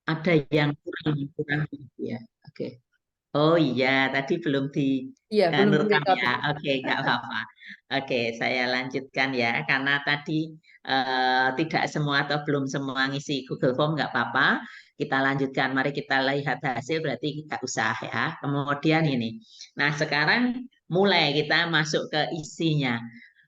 Ada yang kurang kurang ya. Oke. Oh iya, tadi belum Iya, belum direkam direkap ya. ini. Oke, nggak apa-apa. Oke, saya lanjutkan ya. Karena tadi tidak semua atau belum semua ngisi Google Form, nggak apa-apa. Kita lanjutkan. Mari kita lihat hasil, berarti nggak usah ya. Kemudian ini. Nah, sekarang mulai kita masuk ke isinya.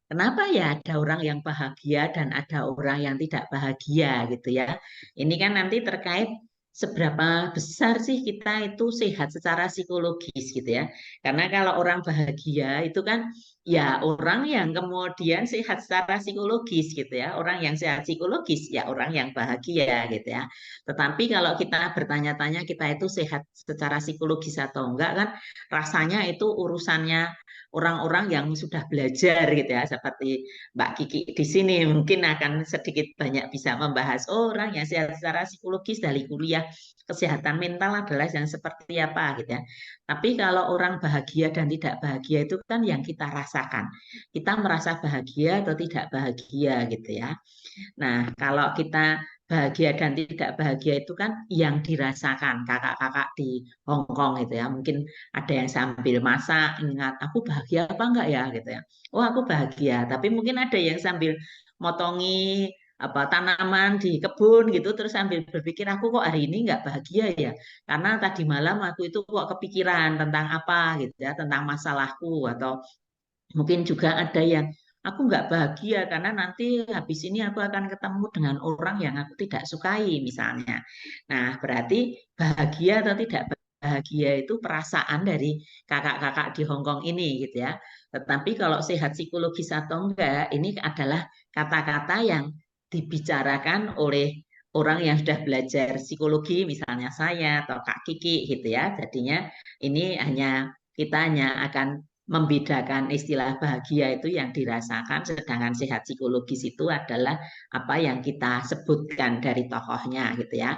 Kenapa ya ada orang yang bahagia dan ada orang yang tidak bahagia gitu ya. Ini kan nanti terkait seberapa besar sih kita itu sehat secara psikologis gitu ya. Karena kalau orang bahagia itu kan ya orang yang kemudian sehat secara psikologis gitu ya. Orang yang sehat psikologis ya orang yang bahagia gitu ya. Tetapi kalau kita bertanya-tanya kita itu sehat secara psikologis atau enggak kan rasanya itu urusannya orang-orang yang sudah belajar gitu ya, seperti Mbak Kiki di sini mungkin akan sedikit banyak bisa membahas orang yang secara psikologis dari kuliah kesehatan mental adalah yang seperti apa gitu ya. Tapi kalau orang bahagia dan tidak bahagia itu kan yang kita rasakan. Kita merasa bahagia atau tidak bahagia gitu ya. Nah, kalau kita bahagia dan tidak bahagia itu kan yang dirasakan kakak-kakak di Hong Kong gitu ya. Mungkin ada yang sambil masak, ingat aku bahagia apa enggak ya gitu ya. Oh, aku bahagia. Tapi mungkin ada yang sambil motongi apa tanaman di kebun gitu terus sambil berpikir aku kok hari ini nggak bahagia ya karena tadi malam aku itu kok kepikiran tentang apa gitu ya tentang masalahku atau mungkin juga ada yang aku nggak bahagia karena nanti habis ini aku akan ketemu dengan orang yang aku tidak sukai misalnya. Nah, berarti bahagia atau tidak bahagia itu perasaan dari kakak-kakak di Hong Kong ini gitu ya. Tetapi kalau sehat psikologis atau enggak, ini adalah kata-kata yang dibicarakan oleh orang yang sudah belajar psikologi, misalnya saya atau Kak Kiki gitu ya. Jadinya ini kita hanya akan membedakan istilah bahagia itu yang dirasakan, sedangkan sehat psikologis itu adalah apa yang kita sebutkan dari tokohnya gitu ya.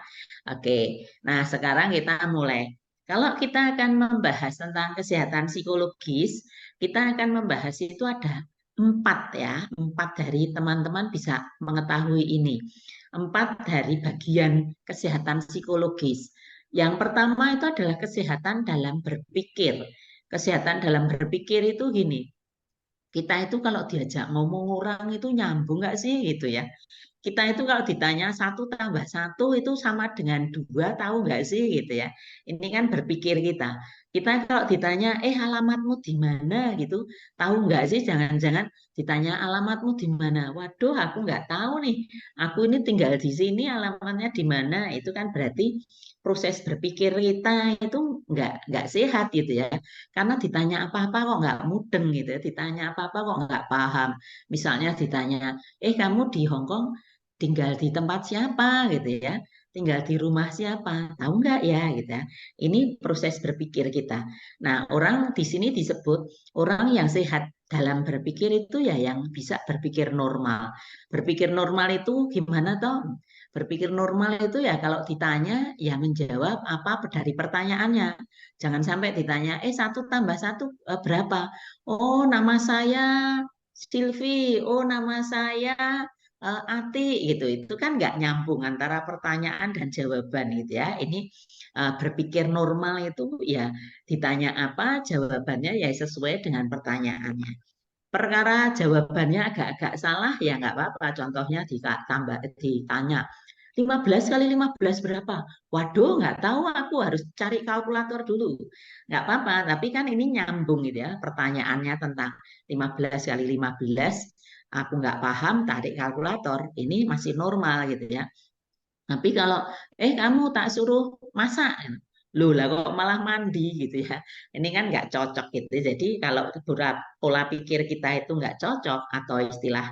Oke, nah sekarang kita mulai. Kalau kita akan membahas tentang kesehatan psikologis, kita akan membahas itu ada empat ya, empat dari teman-teman bisa mengetahui ini. Empat dari bagian kesehatan psikologis. Yang pertama itu adalah kesehatan dalam berpikir. Kesehatan dalam berpikir itu gini, kita itu kalau diajak ngomong orang itu nyambung nggak sih gitu ya. Kita itu kalau ditanya satu tambah satu itu sama dengan dua tahu nggak sih gitu ya. Ini kan berpikir kita. Kita kalau ditanya alamatmu di mana gitu tahu nggak sih jangan-jangan ditanya alamatmu di mana. Waduh aku nggak tahu nih. Aku ini tinggal di sini alamatnya di mana. Itu kan berarti proses berpikir kita itu nggak sehat gitu ya. Karena ditanya apa-apa kok nggak mudeng gitu ya. Ditanya apa-apa kok nggak paham. Misalnya ditanya, kamu di Hong Kong tinggal di tempat siapa gitu ya, tinggal di rumah siapa, tahu nggak ya gitu ya. Ini proses berpikir kita. Nah, orang di sini disebut orang yang sehat dalam berpikir itu ya yang bisa berpikir normal. Berpikir normal itu gimana toh? Berpikir normal itu ya kalau ditanya ya menjawab apa dari pertanyaannya. Jangan sampai ditanya, satu tambah satu berapa? Oh, nama saya Silvi. Oh, nama saya Ati gitu. Itu kan nggak nyambung antara pertanyaan dan jawaban gitu ya. Ini berpikir normal itu ya ditanya apa, jawabannya ya sesuai dengan pertanyaannya. Perkara jawabannya agak-agak salah ya nggak apa-apa. Contohnya ditanya 15 kali 15 berapa? Waduh, nggak tahu aku harus cari kalkulator dulu. Nggak apa-apa, tapi kan ini nyambung gitu ya. Pertanyaannya tentang 15 kali 15, aku nggak paham, tarik kalkulator. Ini masih normal gitu ya. Tapi kalau kamu tak suruh masak, loh lah kok malah mandi gitu ya. Ini kan nggak cocok gitu. Jadi kalau pola pikir kita itu nggak cocok atau istilah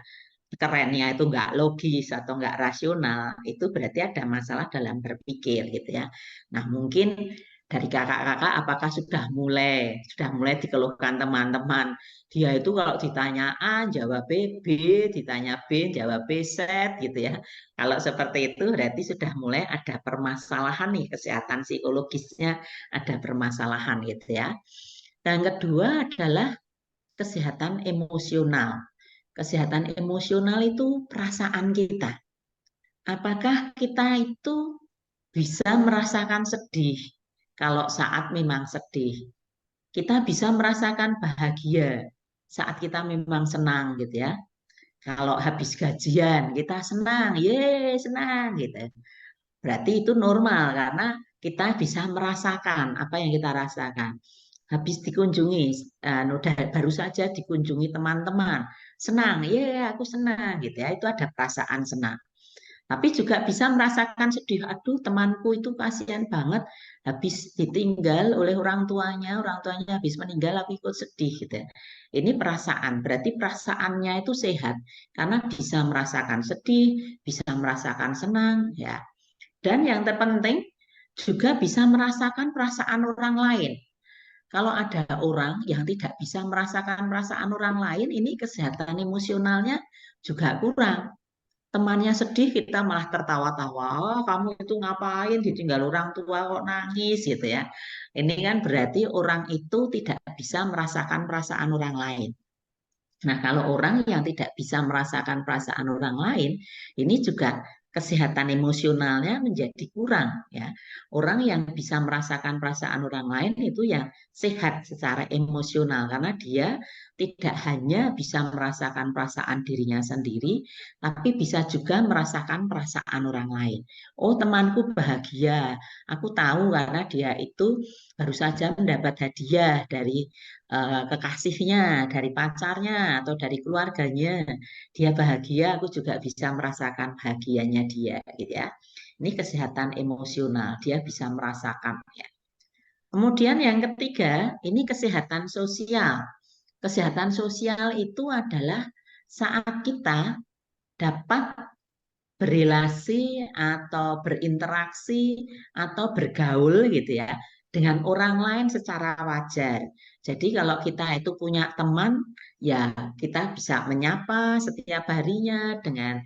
kerennya itu nggak logis atau nggak rasional, itu berarti ada masalah dalam berpikir gitu ya. Nah mungkin dari kakak-kakak apakah sudah mulai dikeluhkan teman-teman. Dia itu kalau ditanya A jawab B, B ditanya B jawab B set gitu ya. Kalau seperti itu berarti sudah mulai ada permasalahan nih kesehatan psikologisnya ada permasalahan gitu ya. Dan kedua adalah kesehatan emosional. Kesehatan emosional itu perasaan kita. Apakah kita itu bisa merasakan sedih. Kalau saat memang sedih, kita bisa merasakan bahagia saat kita memang senang gitu ya. Kalau habis gajian kita senang, ye senang gitu. Berarti itu normal karena kita bisa merasakan apa yang kita rasakan. Habis dikunjungi, baru saja dikunjungi teman-teman, senang, ye aku senang gitu ya. Itu ada perasaan senang. Tapi juga bisa merasakan sedih, aduh temanku itu kasihan banget habis ditinggal oleh orang tuanya habis meninggal aku ikut sedih gitu ya. Ini perasaan, berarti perasaannya itu sehat karena bisa merasakan sedih, bisa merasakan senang ya. Dan yang terpenting juga bisa merasakan perasaan orang lain. Kalau ada orang yang tidak bisa merasakan perasaan orang lain, ini kesehatan emosionalnya juga kurang. Temannya sedih kita malah tertawa-tawa, oh, kamu itu ngapain ditinggal orang tua kok nangis gitu ya. Ini kan berarti orang itu tidak bisa merasakan perasaan orang lain. Nah, kalau orang yang tidak bisa merasakan perasaan orang lain, ini juga kesehatan emosionalnya menjadi kurang ya. Orang yang bisa merasakan perasaan orang lain itu yang sehat secara emosional karena dia tidak hanya bisa merasakan perasaan dirinya sendiri, tapi bisa juga merasakan perasaan orang lain. Oh, temanku bahagia. Aku tahu karena dia itu baru saja mendapat hadiah dari kekasihnya, dari pacarnya, atau dari keluarganya. Dia bahagia, aku juga bisa merasakan bahagianya dia, gitu ya. Ini kesehatan emosional, dia bisa merasakan. Ya. Kemudian yang ketiga, ini kesehatan sosial. Kesehatan sosial itu adalah saat kita dapat berelasi atau berinteraksi atau bergaul gitu ya dengan orang lain secara wajar. Jadi kalau kita itu punya teman ya kita bisa menyapa setiap harinya dengan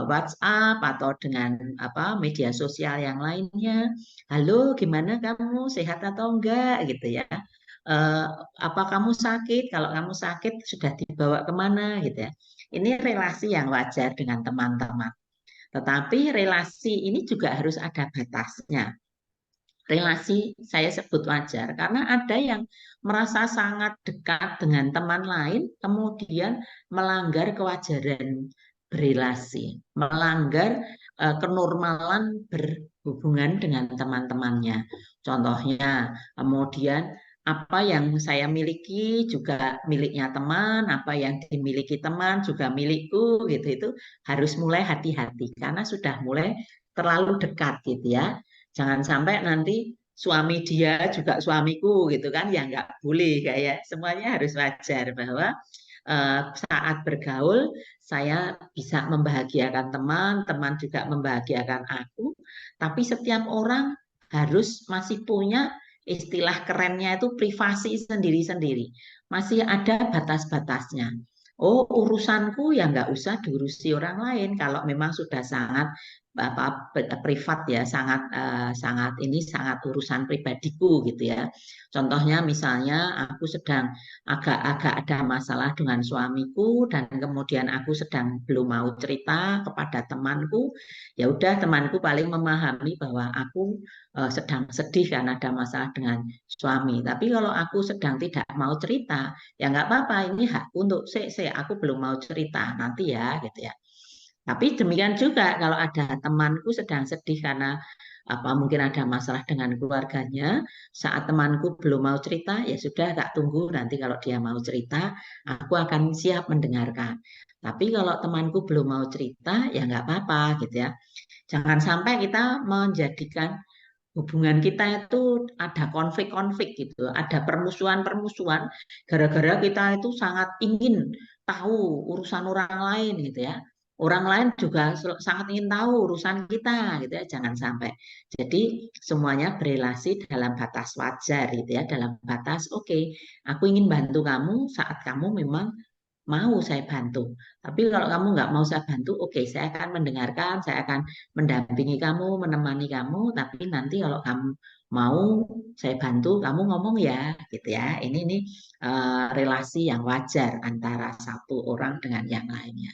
WhatsApp atau dengan apa media sosial yang lainnya. Halo, gimana kamu? Sehat atau enggak gitu ya. Eh, apa kamu sakit? Kalau kamu sakit sudah dibawa kemana gitu ya. Ini relasi yang wajar dengan teman-teman. Tetapi relasi ini juga harus ada batasnya. Relasi saya sebut wajar karena ada yang merasa sangat dekat dengan teman lain, kemudian melanggar kewajaran berelasi, melanggar kenormalan berhubungan dengan teman-temannya. Contohnya, kemudian apa yang saya miliki juga miliknya teman, apa yang dimiliki teman juga milikku gitu itu harus mulai hati-hati karena sudah mulai terlalu dekat gitu ya. Jangan sampai nanti suami dia juga suamiku gitu kan ya nggak boleh kayak semuanya harus wajar bahwa saat bergaul saya bisa membahagiakan teman, teman juga membahagiakan aku, tapi setiap orang harus masih punya istilah kerennya itu privasi sendiri-sendiri. Masih ada batas-batasnya. Oh, urusanku ya nggak usah diurusi orang lain kalau memang sudah sangat apa privat ya, sangat ini sangat urusan pribadiku gitu ya. Contohnya misalnya aku sedang agak-agak ada masalah dengan suamiku dan kemudian aku sedang belum mau cerita kepada temanku, ya udah temanku paling memahami bahwa aku sedang sedih karena ada masalah dengan suami. Tapi kalau aku sedang tidak mau cerita, ya nggak apa-apa, ini hakku untuk aku belum mau cerita nanti ya gitu ya. Tapi demikian juga kalau ada temanku sedang sedih karena apa mungkin ada masalah dengan keluarganya, saat temanku belum mau cerita, ya sudah tak tunggu nanti kalau dia mau cerita, aku akan siap mendengarkan. Tapi kalau temanku belum mau cerita, ya nggak apa-apa gitu ya. Jangan sampai kita menjadikan hubungan kita itu ada konflik-konflik gitu, ada permusuhan-permusuhan gara-gara kita itu sangat ingin tahu urusan orang lain gitu ya. Orang lain juga sangat ingin tahu urusan kita gitu ya, jangan sampai. Jadi semuanya berelasi dalam batas wajar gitu ya, dalam batas oke, aku ingin bantu kamu saat kamu memang mau saya bantu. Tapi kalau kamu nggak mau saya bantu, oke, saya akan mendengarkan, saya akan mendampingi kamu, menemani kamu. Tapi nanti kalau kamu mau saya bantu, kamu ngomong ya, gitu ya. Ini relasi yang wajar antara satu orang dengan yang lainnya.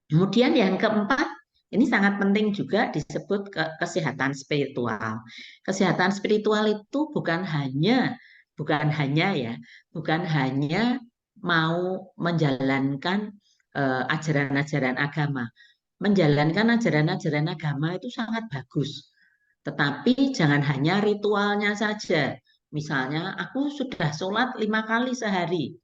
Kemudian yang keempat, Ini sangat penting juga disebut kesehatan spiritual. Kesehatan spiritual itu bukan hanya mau menjalankan ajaran-ajaran agama. Menjalankan ajaran-ajaran agama itu sangat bagus. Tetapi jangan hanya ritualnya saja. Misalnya, aku sudah sholat 5 kali sehari.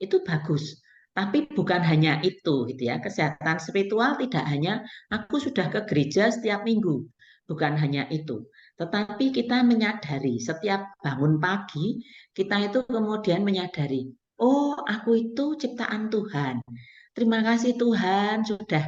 Itu bagus. Tapi bukan hanya itu, gitu ya. Kesehatan spiritual tidak hanya aku sudah ke gereja setiap minggu. Bukan hanya itu. Tetapi kita menyadari setiap bangun pagi, kita itu kemudian menyadari, oh, aku itu ciptaan Tuhan. Terima kasih Tuhan sudah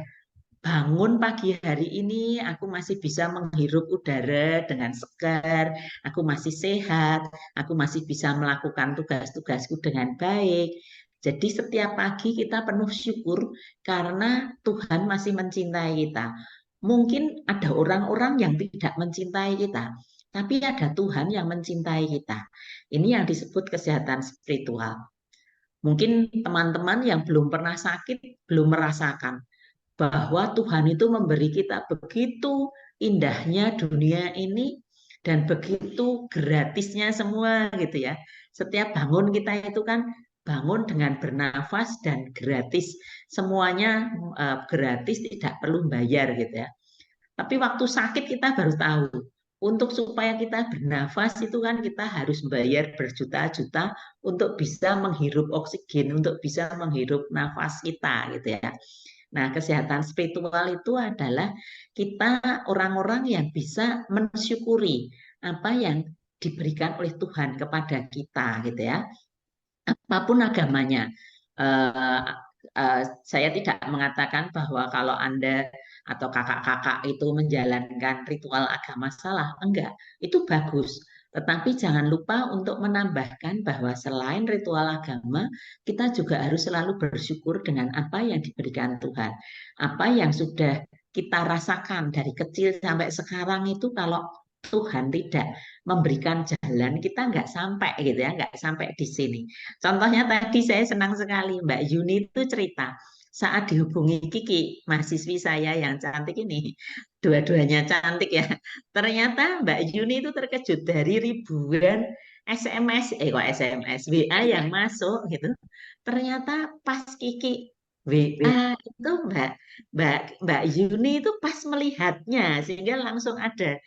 bangun pagi hari ini, aku masih bisa menghirup udara dengan segar, aku masih sehat, aku masih bisa melakukan tugas-tugasku dengan baik. Jadi setiap pagi kita penuh syukur karena Tuhan masih mencintai kita. Mungkin ada orang-orang yang tidak mencintai kita, tapi ada Tuhan yang mencintai kita. Ini yang disebut kesehatan spiritual. Mungkin teman-teman yang belum pernah sakit belum merasakan bahwa Tuhan itu memberi kita begitu indahnya dunia ini dan begitu gratisnya semua gitu ya. Setiap bangun kita itu kan bangun dengan bernafas dan gratis. Semuanya gratis, tidak perlu bayar gitu ya. Tapi waktu sakit kita baru tahu. Untuk supaya kita bernafas itu kan kita harus bayar berjuta-juta untuk bisa menghirup oksigen, untuk bisa menghirup nafas kita gitu ya. Nah, kesehatan spiritual itu adalah kita orang-orang yang bisa mensyukuri apa yang diberikan oleh Tuhan kepada kita gitu ya. Apapun agamanya. Eh, saya tidak mengatakan bahwa kalau Anda atau kakak-kakak itu menjalankan ritual agama salah. Enggak, itu bagus. Tetapi jangan lupa untuk menambahkan bahwa selain ritual agama, kita juga harus selalu bersyukur dengan apa yang diberikan Tuhan. Apa yang sudah kita rasakan dari kecil sampai sekarang itu kalau Tuhan tidak memberikan jalan, kita nggak sampai gitu ya, nggak sampai di sini. Contohnya tadi saya senang sekali Mbak Yuni itu cerita saat dihubungi Kiki, mahasiswi saya yang cantik ini, dua-duanya cantik ya. Ternyata Mbak Yuni itu terkejut dari ribuan SMS, kok SMS, WA yang masuk gitu. Ternyata pas Kiki WA itu Mbak Mbak Yuni itu pas melihatnya sehingga langsung ada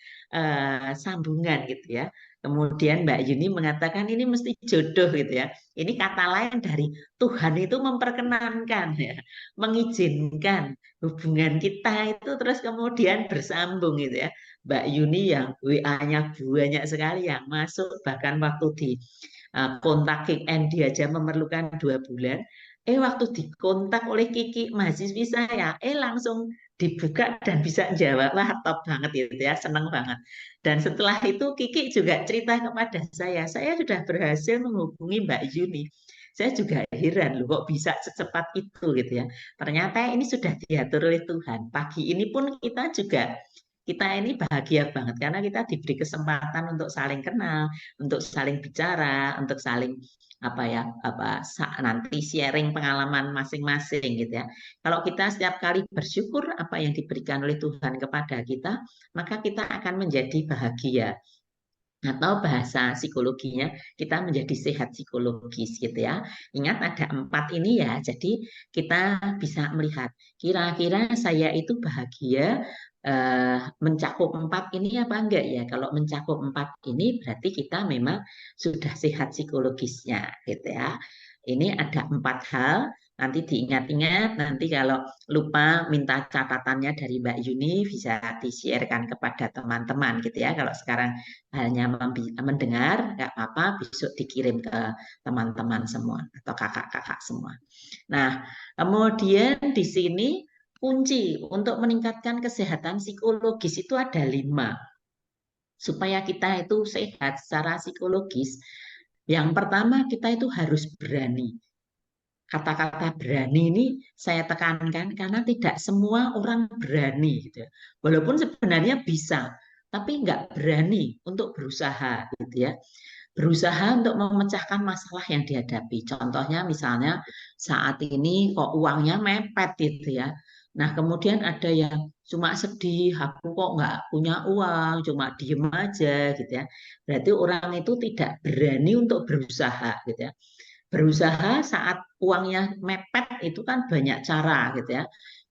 sambungan gitu ya. Kemudian Mbak Yuni mengatakan ini mesti jodoh gitu ya. Ini kata lain dari Tuhan itu memperkenankan ya, mengizinkan hubungan kita itu terus kemudian bersambung gitu ya. Mbak Yuni yang WA-nya banyak sekali yang masuk bahkan waktu di kontak Kick Andy aja memerlukan 2 bulan. Waktu dikontak oleh Kiki mahasiswi saya, langsung dibuka dan bisa jawab. Wah, top banget gitu ya, seneng banget. Dan setelah itu Kiki juga cerita kepada saya sudah berhasil menghubungi Mbak Yuni. Saya juga heran loh kok bisa secepat itu gitu ya. Ternyata ini sudah diatur oleh Tuhan. Pagi ini pun kita ini bahagia banget karena kita diberi kesempatan untuk saling kenal, untuk saling bicara, untuk saling nanti sharing pengalaman masing-masing gitu ya. Kalau kita setiap kali bersyukur apa yang diberikan oleh Tuhan kepada kita, maka kita akan menjadi bahagia atau bahasa psikologinya kita menjadi sehat psikologis gitu ya. Ingat ada 4 ini ya, jadi kita bisa melihat kira-kira saya itu bahagia mencakup 4 ini apa enggak ya. Kalau mencakup 4 ini berarti kita memang sudah sehat psikologisnya gitu ya. Ini ada 4 hal. Nanti diingat-ingat, nanti kalau lupa minta catatannya dari Mbak Yuni bisa di-sharekan kepada teman-teman gitu ya. Kalau sekarang hanya mendengar, nggak apa-apa, besok dikirim ke teman-teman semua atau kakak-kakak semua. Nah, kemudian di sini kunci untuk meningkatkan kesehatan psikologis itu ada 5. Supaya kita itu sehat secara psikologis, yang pertama kita itu harus berani. Kata-kata berani ini saya tekankan karena tidak semua orang berani gitu ya. Walaupun sebenarnya bisa, tapi nggak berani untuk berusaha gitu ya. Berusaha untuk memecahkan masalah yang dihadapi. Contohnya misalnya saat ini kok uangnya mepet gitu ya. Nah, kemudian ada yang cuma sedih, aku kok nggak punya uang, cuma diem aja gitu ya. Berarti orang itu tidak berani untuk berusaha gitu ya. Berusaha saat uangnya mepet itu kan banyak cara gitu ya.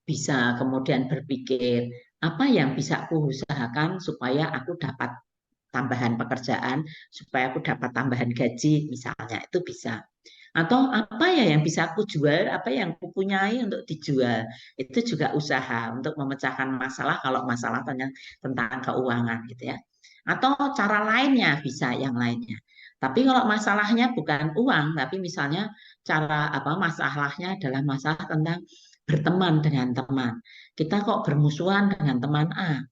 Bisa kemudian berpikir apa yang bisa aku usahakan supaya aku dapat tambahan pekerjaan, supaya aku dapat tambahan gaji misalnya, itu bisa. Atau apa ya yang bisa aku jual, apa yang aku punyai untuk dijual. Itu juga usaha untuk memecahkan masalah kalau masalah tentang keuangan gitu ya. Atau cara lainnya bisa yang lainnya. Tapi kalau masalahnya bukan uang, tapi misalnya cara apa masalahnya adalah masalah tentang berteman dengan teman. Kita kok bermusuhan dengan teman A.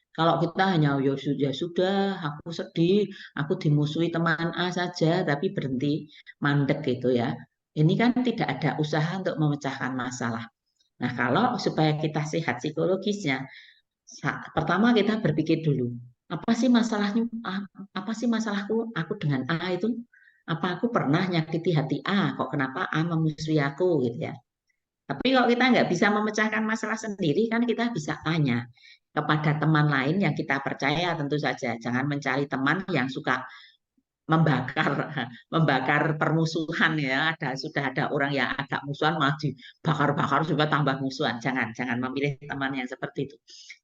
Kalau kita hanya ya sudah, aku sedih, aku dimusuhi teman A saja, tapi berhenti mandek gitu ya. Ini kan tidak ada usaha untuk memecahkan masalah. Nah, kalau supaya kita sehat psikologisnya, pertama kita berpikir dulu, apa sih masalahnya? Apa sih masalahku? Aku dengan A itu, apa aku pernah nyakiti hati A? Kok kenapa A memusuhi aku gitu ya? Tapi kalau kita nggak bisa memecahkan masalah sendiri, kan kita bisa tanya kepada teman lain yang kita percaya tentu saja. Jangan mencari teman yang suka membakar membakar permusuhan ya. Sudah ada orang yang agak musuhan malah dibakar-bakar supaya tambah musuhan. Jangan memilih teman yang seperti itu.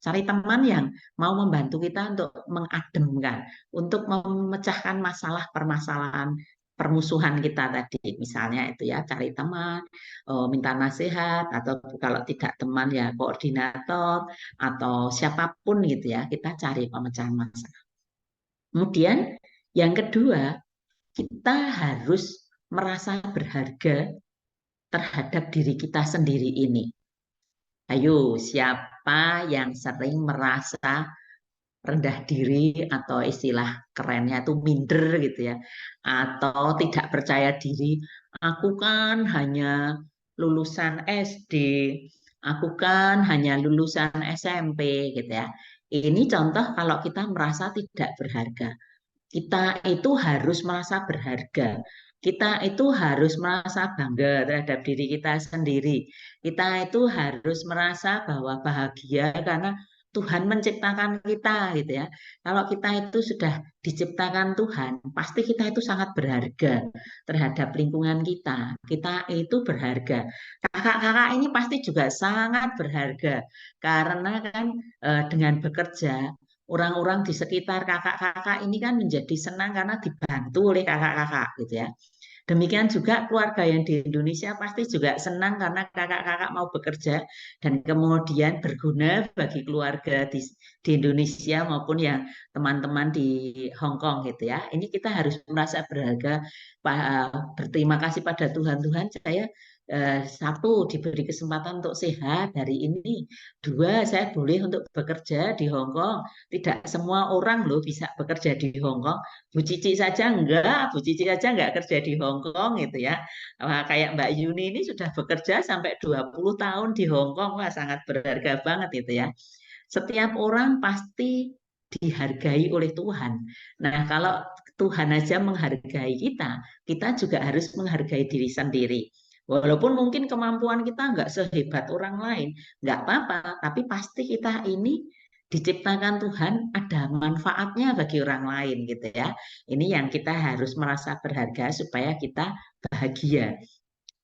Cari teman yang mau membantu kita untuk mengademkan, untuk memecahkan masalah permasalahan permusuhan kita tadi. Misalnya itu ya, cari teman, minta nasihat, atau kalau tidak teman ya koordinator atau siapapun gitu ya, kita cari pemecahan masalah. Kemudian yang kedua, kita harus merasa berharga terhadap diri kita sendiri ini. Ayo, siapa yang sering merasa rendah diri atau istilah kerennya itu minder gitu ya, atau tidak percaya diri? Aku kan hanya lulusan SD, aku kan hanya lulusan SMP gitu ya. Ini contoh kalau kita merasa tidak berharga. Kita itu harus merasa berharga. Kita itu harus merasa bangga terhadap diri kita sendiri. Kita itu harus merasa bahwa bahagia karena Tuhan menciptakan kita gitu ya. Kalau kita itu sudah diciptakan Tuhan, pasti kita itu sangat berharga terhadap lingkungan kita. Kita itu berharga. Kakak-kakak ini pasti juga sangat berharga karena kan dengan bekerja orang-orang di sekitar kakak-kakak ini kan menjadi senang karena dibantu oleh kakak-kakak gitu ya. Demikian juga keluarga yang di Indonesia pasti juga senang karena kakak-kakak mau bekerja dan kemudian berguna bagi keluarga di Indonesia maupun yang teman-teman di Hong Kong gitu ya. Ini kita harus merasa berharga, berterima kasih pada Tuhan. Tuhan, saya satu diberi kesempatan untuk sehat hari ini. Dua, saya boleh untuk bekerja di Hong Kong. Tidak semua orang loh bisa bekerja di Hong Kong. Bu Cici saja enggak, Bu Cici saja enggak kerja di Hong Kong gitu ya. Wah, kayak Mbak Yuni ini sudah bekerja sampai 20 tahun di Hong Kong. Wah, sangat berharga banget itu ya. Setiap orang pasti dihargai oleh Tuhan. Nah, kalau Tuhan aja menghargai kita, kita juga harus menghargai diri sendiri. Walaupun mungkin kemampuan kita nggak sehebat orang lain, nggak apa-apa, tapi pasti kita ini diciptakan Tuhan ada manfaatnya bagi orang lain gitu ya. Ini yang kita harus merasa berharga supaya kita bahagia,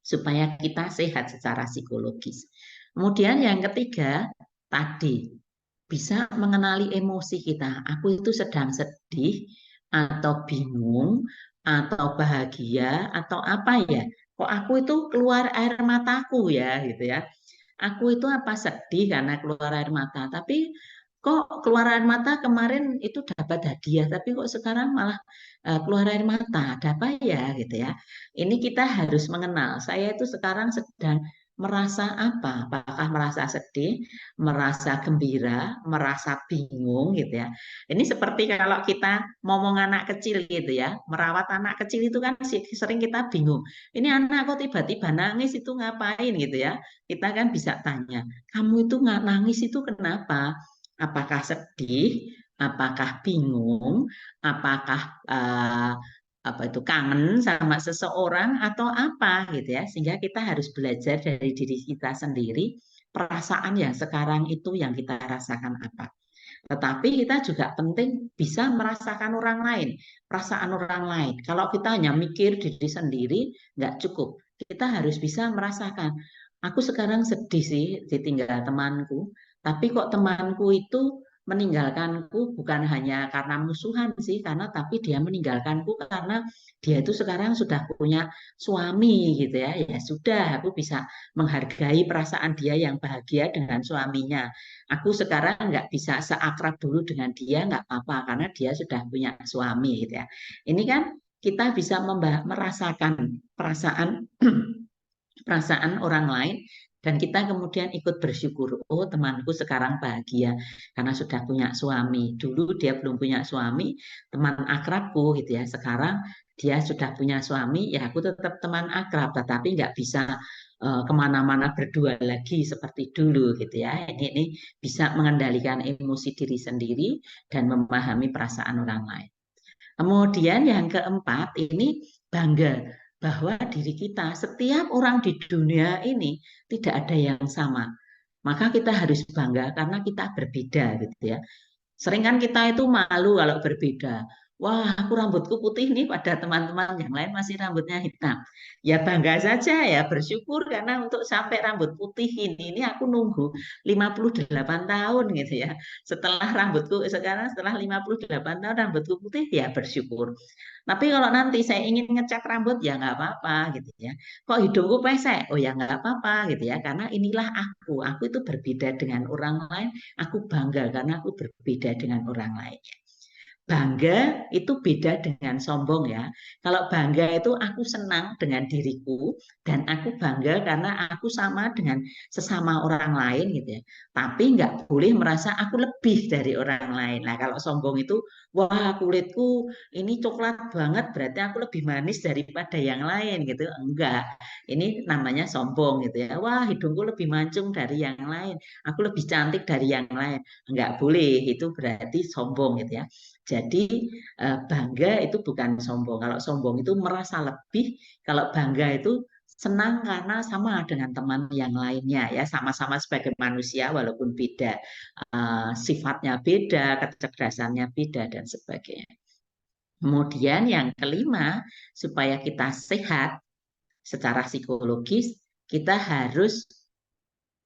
supaya kita sehat secara psikologis. Kemudian yang ketiga, tadi bisa mengenali emosi kita. Aku itu sedang sedih atau bingung atau bahagia atau apa ya? Kok aku itu keluar air mataku ya gitu ya. Aku itu apa sedih karena keluar air mata, tapi kok keluar air mata kemarin itu dapat hadiah, tapi kok sekarang malah keluar air mata, ada apa ya gitu ya. Ini kita harus mengenal, saya itu sekarang sedang merasa apa, apakah merasa sedih, merasa gembira, merasa bingung gitu ya. Ini seperti kalau kita ngomong anak kecil gitu ya, merawat anak kecil itu kan sering kita bingung. Ini anak kok tiba-tiba nangis itu ngapain gitu ya. Kita kan bisa tanya, kamu itu nggak nangis itu kenapa? Apakah sedih? Apakah bingung? Apakah apa itu kangen sama seseorang atau apa gitu ya? Sehingga kita harus belajar dari diri kita sendiri perasaan yang sekarang itu yang kita rasakan apa. Tetapi kita juga penting bisa merasakan orang lain, perasaan orang lain. Kalau kita hanya mikir diri sendiri, nggak cukup. Kita harus bisa merasakan. Aku sekarang sedih sih ditinggal temanku, tapi kok temanku itu meninggalkanku bukan hanya karena musuhan sih, karena tapi dia meninggalkanku karena dia itu sekarang sudah punya suami gitu ya. Ya sudah, aku bisa menghargai perasaan dia yang bahagia dengan suaminya. Aku sekarang nggak bisa seakrab dulu dengan dia, nggak apa-apa karena dia sudah punya suami gitu ya. Ini kan kita bisa merasakan perasaan perasaan orang lain dan kita kemudian ikut bersyukur. Oh, temanku sekarang bahagia karena sudah punya suami. Dulu dia belum punya suami, teman akrabku gitu ya. Sekarang dia sudah punya suami, ya aku tetap teman akrab, tetapi nggak bisa kemana-mana berdua lagi seperti dulu gitu ya. Ini bisa mengendalikan emosi diri sendiri dan memahami perasaan orang lain. Kemudian yang keempat ini bangga bahwa diri kita, setiap orang di dunia ini tidak ada yang sama. Maka kita harus bangga karena kita berbeda gitu ya. Sering kan kita itu malu kalau berbeda. Wah, aku rambutku putih nih pada teman-teman yang lain masih rambutnya hitam. Ya bangga saja ya, bersyukur karena untuk sampai rambut putih ini aku nunggu 58 tahun gitu ya. Setelah rambutku sekarang setelah 58 tahun rambutku putih ya bersyukur. Tapi kalau nanti saya ingin ngecat rambut ya nggak apa-apa gitu ya. Kok hidungku pesek? Oh ya nggak apa-apa gitu ya. Karena inilah aku. Aku itu berbeda dengan orang lain. Aku bangga karena aku berbeda dengan orang lain. Bangga itu beda dengan sombong ya. Kalau bangga itu aku senang dengan diriku dan aku bangga karena aku sama dengan sesama orang lain gitu ya. Tapi nggak boleh merasa aku lebih dari orang lain. Nah kalau sombong itu, wah kulitku ini coklat banget berarti aku lebih manis daripada yang lain gitu. Enggak, ini namanya sombong gitu ya. Wah hidungku lebih mancung dari yang lain, aku lebih cantik dari yang lain. Enggak boleh, itu berarti sombong gitu ya. Jadi bangga itu bukan sombong. Kalau sombong itu merasa lebih, kalau bangga itu senang karena sama dengan teman yang lainnya ya, sama-sama sebagai manusia walaupun beda, sifatnya beda, kecerdasannya beda dan sebagainya. Kemudian yang kelima, supaya kita sehat secara psikologis, kita harus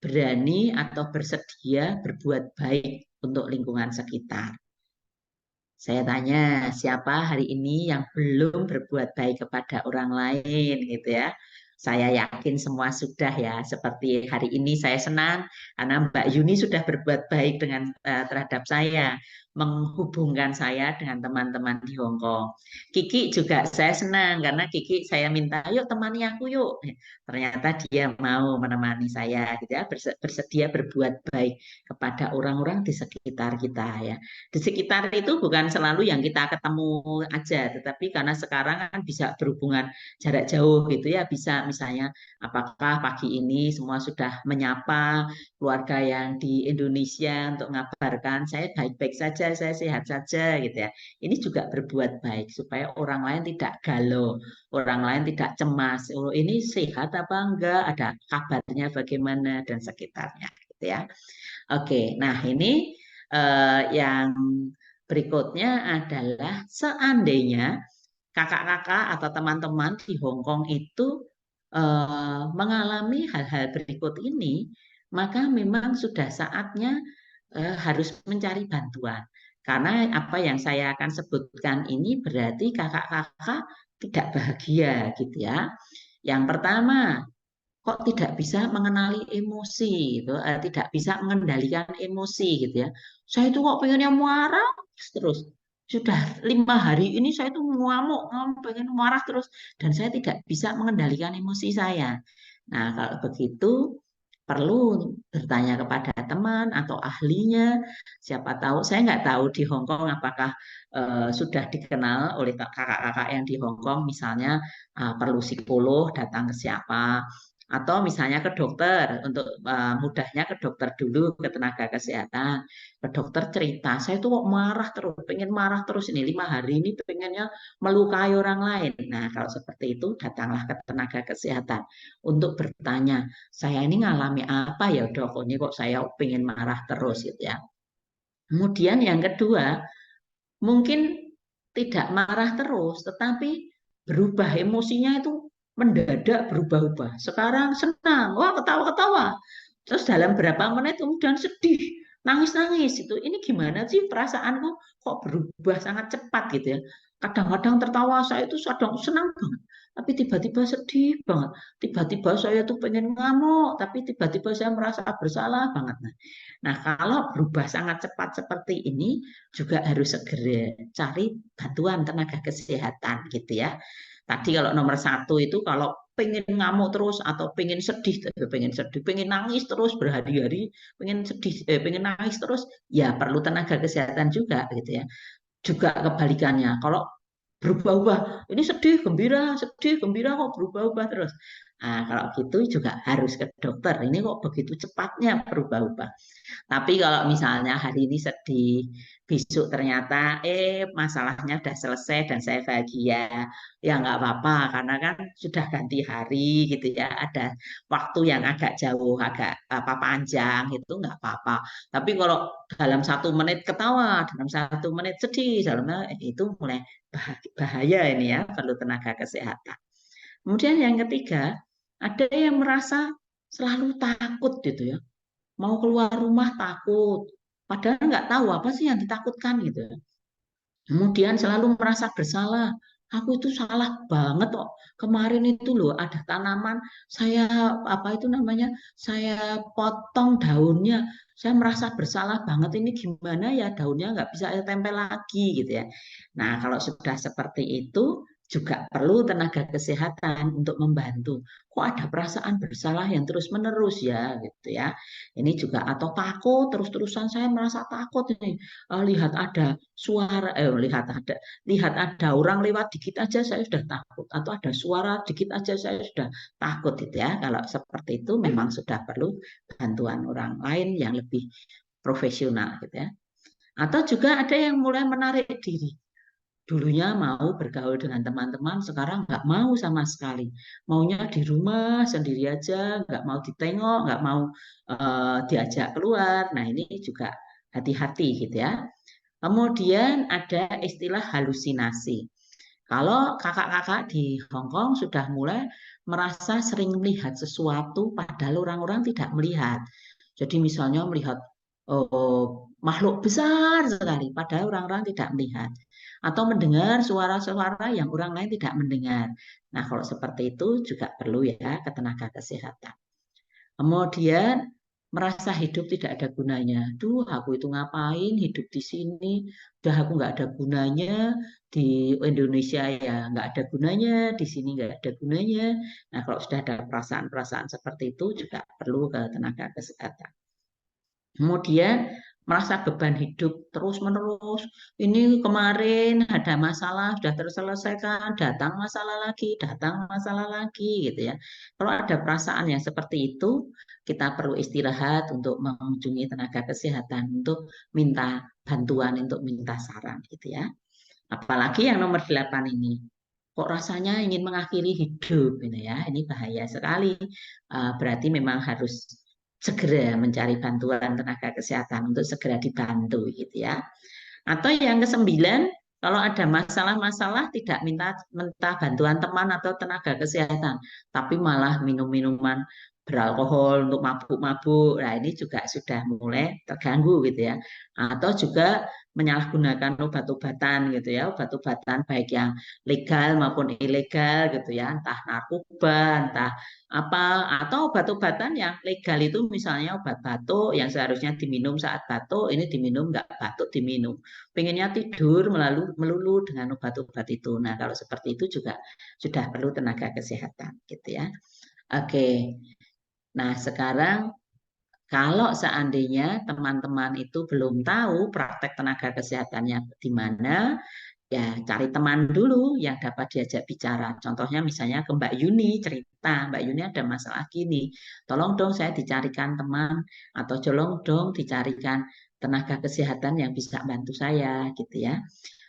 berani atau bersedia berbuat baik untuk lingkungan sekitar. Saya tanya, siapa hari ini yang belum berbuat baik kepada orang lain gitu ya? Saya yakin semua sudah ya. Seperti hari ini saya senang karena Mbak Yuni sudah berbuat baik dengan terhadap saya, menghubungkan saya dengan teman-teman di Hong Kong. Kiki juga saya senang karena Kiki saya minta, yuk temani aku yuk. Ternyata dia mau menemani saya gitu ya, bersedia berbuat baik kepada orang-orang di sekitar kita ya. Di sekitar itu bukan selalu yang kita ketemu aja, tetapi karena sekarang kan bisa berhubungan jarak jauh gitu ya, bisa misalnya apakah pagi ini semua sudah menyapa keluarga yang di Indonesia untuk mengabarkan saya baik-baik saja, saya sehat saja gitu ya. Ini juga berbuat baik supaya orang lain tidak galau, orang lain tidak cemas. Oh, ini sehat apa enggak? Ada kabarnya bagaimana dan sekitarnya gitu ya. Oke, nah ini yang berikutnya adalah seandainya kakak-kakak atau teman-teman di Hong Kong itu mengalami hal-hal berikut ini, maka memang sudah saatnya harus mencari bantuan. Karena apa yang saya akan sebutkan ini berarti kakak-kakak tidak bahagia gitu ya. Yang pertama, kok tidak bisa mengenali emosi gitu, tidak bisa mengendalikan emosi gitu ya. Saya itu kok pengennya marah terus. Sudah 5 hari ini saya itu ngamuk, ngamuk, pengen marah terus dan saya tidak bisa mengendalikan emosi saya. Nah, kalau begitu perlu bertanya kepada teman atau ahlinya. Siapa tahu, saya nggak tahu di Hong Kong apakah sudah dikenal oleh kakak-kakak yang di Hong Kong, misalnya perlu psikolog, datang ke siapa Atau misalnya ke dokter, untuk mudahnya ke dokter dulu, ke tenaga kesehatan. Ke dokter cerita, saya tuh kok marah terus, pengen marah terus ini 5 hari ini pengennya melukai orang lain. Nah, kalau seperti itu datanglah ke tenaga kesehatan untuk bertanya, saya ini ngalami apa ya dok, ini kok saya pengen marah terus gitu ya. Kemudian yang kedua, mungkin tidak marah terus, tetapi berubah emosinya itu mendadak berubah-ubah. Sekarang senang, wah ketawa-ketawa. Terus dalam berapa menit kemudian sedih, nangis-nangis itu. Ini gimana sih perasaanku kok berubah sangat cepat gitu ya. Kadang-kadang tertawa saya itu sedang senang banget, tapi tiba-tiba sedih banget. Tiba-tiba saya tuh pengen ngamuk, tapi tiba-tiba saya merasa bersalah banget. Nah, kalau berubah sangat cepat seperti ini, juga harus segera cari bantuan tenaga kesehatan gitu ya. Tadi kalau nomor satu itu kalau pengen ngamuk terus atau pengen nangis terus berhari-hari, pengen nangis terus, ya perlu tenaga kesehatan juga gitu ya. Juga kebalikannya, kalau berubah-ubah, ini sedih, gembira kok berubah-ubah terus. Nah, kalau gitu juga harus ke dokter. Ini kok begitu cepatnya berubah-ubah. Tapi kalau misalnya hari ini sedih, besok ternyata masalahnya sudah selesai dan saya bahagia, ya nggak apa-apa karena kan sudah ganti hari gitu ya. Ada waktu yang agak jauh, agak apa panjang itu nggak apa-apa. Tapi kalau dalam 1 menit ketawa, dalam 1 menit sedih, itu mulai bahaya ini ya, perlu tenaga kesehatan. Kemudian yang ketiga, ada yang merasa selalu takut gitu ya, mau keluar rumah takut, padahal nggak tahu apa sih yang ditakutkan gitu. Kemudian selalu merasa bersalah. Aku itu salah banget kok. Kemarin itu loh ada tanaman saya apa itu namanya? Saya potong daunnya. Saya merasa bersalah banget ini gimana ya daunnya nggak bisa saya tempel lagi gitu ya. Nah, kalau sudah seperti itu juga perlu tenaga kesehatan untuk membantu. Kok ada perasaan bersalah yang terus-menerus ya gitu ya. Ini juga atau takut terus-terusan saya merasa takut ini. Lihat ada suara lihat ada orang lewat dikit aja saya sudah takut atau ada suara dikit aja saya sudah takut gitu ya. Kalau seperti itu memang sudah perlu bantuan orang lain yang lebih profesional gitu ya. Atau juga ada yang mulai menarik diri. Dulunya mau bergaul dengan teman-teman, sekarang nggak mau sama sekali. Maunya di rumah sendiri aja, nggak mau ditengok, nggak mau diajak keluar. Nah ini juga hati-hati gitu ya. Kemudian ada istilah halusinasi. Kalau kakak-kakak di Hong Kong sudah mulai merasa sering melihat sesuatu padahal orang-orang tidak melihat. Jadi misalnya melihat makhluk besar sekali padahal orang-orang tidak melihat. Atau mendengar suara-suara yang orang lain tidak mendengar. Nah kalau seperti itu juga perlu ya ketenaga kesehatan. Kemudian merasa hidup tidak ada gunanya. Duh, aku itu ngapain hidup di sini? Udah aku nggak ada gunanya di Indonesia ya, nggak ada gunanya di sini nggak ada gunanya. Nah, kalau sudah ada perasaan-perasaan seperti itu juga perlu ke tenaga kesehatan. Kemudian merasa beban hidup terus-menerus. Ini kemarin ada masalah, sudah terselesaikan, datang masalah lagi, gitu ya. Kalau ada perasaan yang seperti itu, kita perlu istirahat untuk mengunjungi tenaga kesehatan untuk minta bantuan, untuk minta saran, gitu ya. Apalagi yang nomor 8 ini. Kok rasanya ingin mengakhiri hidup, gitu ya. Ini bahaya sekali. Berarti memang harus segera mencari bantuan tenaga kesehatan untuk segera dibantu gitu ya. Atau yang ke-9, kalau ada masalah-masalah tidak minta bantuan teman atau tenaga kesehatan, tapi malah minum minuman beralkohol untuk mabuk-mabuk. Nah, ini juga sudah mulai terganggu gitu ya. Atau juga menyalahgunakan obat-obatan gitu ya, obat-obatan baik yang legal maupun ilegal gitu ya, entah narkoba, entah apa atau obat-obatan yang legal itu misalnya obat batuk yang seharusnya diminum saat batuk, ini diminum nggak batuk diminum. Pengennya tidur melulu dengan obat-obat itu. Nah, kalau seperti itu juga sudah perlu tenaga kesehatan gitu ya. Oke. Nah, sekarang kalau seandainya teman-teman itu belum tahu praktek tenaga kesehatannya di mana, ya cari teman dulu yang dapat diajak bicara. Contohnya misalnya ke Mbak Yuni cerita cerita, Mbak Yuni ada masalah gini, tolong dong saya dicarikan teman atau tolong dong dicarikan tenaga kesehatan yang bisa bantu saya gitu ya.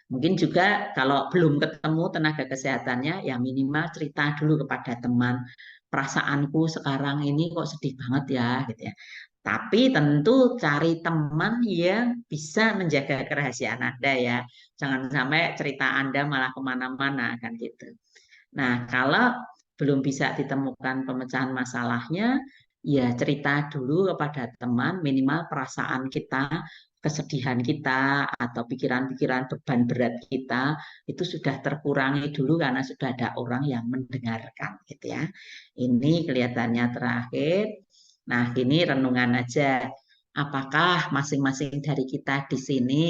Mungkin juga kalau belum ketemu tenaga kesehatannya, ya minimal cerita dulu kepada teman. Perasaanku sekarang ini kok sedih banget ya, gitu ya. Tapi tentu cari teman yang bisa menjaga kerahasiaan Anda ya. Jangan sampai cerita Anda malah kemana-mana kan gitu. Nah, kalau belum bisa ditemukan pemecahan masalahnya, ya cerita dulu kepada teman, minimal perasaan kita, kesedihan kita, atau pikiran-pikiran beban berat kita, itu sudah terkurangi dulu karena sudah ada orang yang mendengarkan, gitu ya. Ini kelihatannya terakhir. Nah, ini renungan aja. Apakah masing-masing dari kita di sini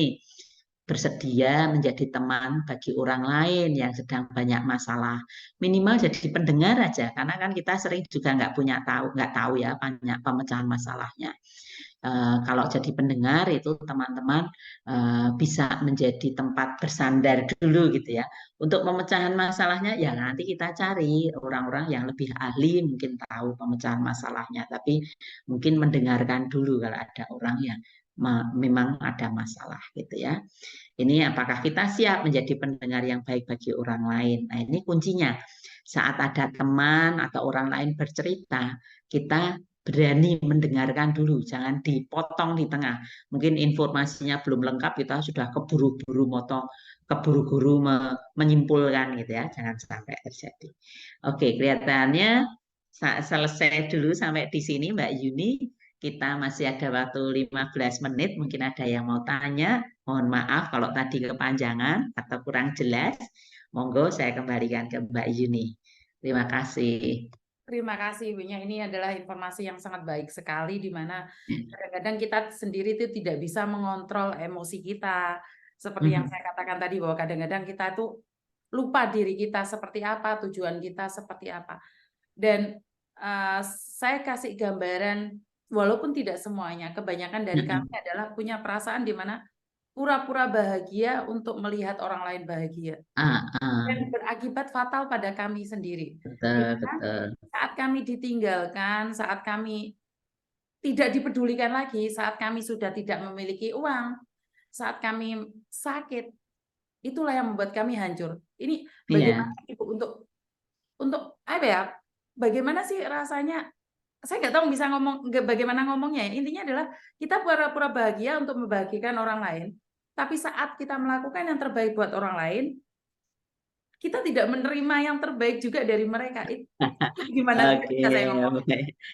bersedia menjadi teman bagi orang lain yang sedang banyak masalah, minimal jadi pendengar aja, karena kan kita sering juga nggak tahu ya banyak pemecahan masalahnya. Kalau jadi pendengar itu teman-teman bisa menjadi tempat bersandar dulu gitu ya. Untuk pemecahan masalahnya ya nanti kita cari orang-orang yang lebih ahli mungkin tahu pemecahan masalahnya, tapi mungkin mendengarkan dulu kalau ada orang yang memang ada masalah gitu ya. Ini apakah kita siap menjadi pendengar yang baik bagi orang lain? Nah, ini kuncinya. Saat ada teman atau orang lain bercerita, kita berani mendengarkan dulu, jangan dipotong di tengah. Mungkin informasinya belum lengkap, kita sudah keburu-buru motong, keburu-buru menyimpulkan gitu ya, jangan sampai terjadi. Oke, kelihatannya selesai dulu sampai di sini Mbak Yuni. Kita masih ada waktu 15 menit, mungkin ada yang mau tanya. Mohon maaf kalau tadi kepanjangan atau kurang jelas. Monggo saya kembalikan ke Mbak Yuni. Terima kasih. Terima kasih, Ibunya. Ini adalah informasi yang sangat baik sekali, di mana kadang-kadang kita sendiri itu tidak bisa mengontrol emosi kita. Seperti yang saya katakan tadi, bahwa kadang-kadang kita tuh lupa diri kita seperti apa, tujuan kita seperti apa. Dan saya kasih gambaran, walaupun tidak semuanya, kebanyakan dari kami adalah punya perasaan di mana pura-pura bahagia untuk melihat orang lain bahagia. Dan berakibat fatal pada kami sendiri. Betul, betul. Saat kami ditinggalkan, saat kami tidak dipedulikan lagi, saat kami sudah tidak memiliki uang, saat kami sakit, itulah yang membuat kami hancur. Ini bagaimana Ibu untuk apa ya? Bagaimana sih rasanya? Saya nggak tahu bisa ngomong bagaimana ngomongnya. Intinya adalah kita pura-pura bahagia untuk membahagiakan orang lain, tapi saat kita melakukan yang terbaik buat orang lain, kita tidak menerima yang terbaik juga dari mereka. Itu gimana sih Oke, saya ngomong?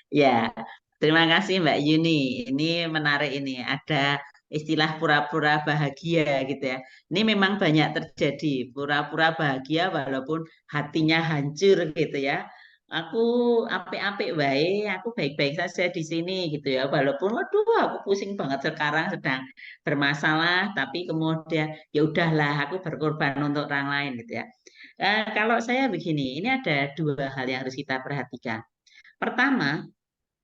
ya. Terima kasih Mbak Yuni. Ini menarik ini. Ada istilah pura-pura bahagia gitu ya. Ini memang banyak terjadi. Pura-pura bahagia walaupun hatinya hancur gitu ya. Aku apik-apik baik, aku baik-baik saja di sini gitu ya. Walaupun waduh aku pusing banget sekarang sedang bermasalah, tapi kemudian ya udahlah aku berkorban untuk orang lain gitu ya. Kalau saya begini, ini ada dua hal yang harus kita perhatikan. Pertama,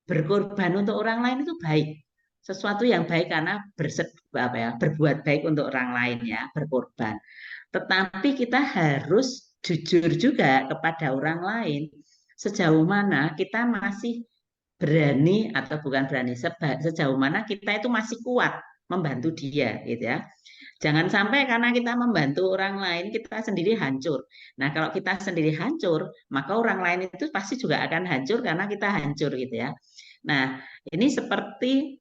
berkorban untuk orang lain itu baik. Sesuatu yang baik karena berbuat baik untuk orang lain ya, berkorban. Tetapi kita harus jujur juga kepada orang lain. Sejauh mana kita masih berani atau bukan berani, sejauh mana kita itu masih kuat membantu dia gitu ya. Jangan sampai karena kita membantu orang lain, kita sendiri hancur. Nah, kalau kita sendiri hancur, maka orang lain itu pasti juga akan hancur karena kita hancur gitu ya. Nah, ini seperti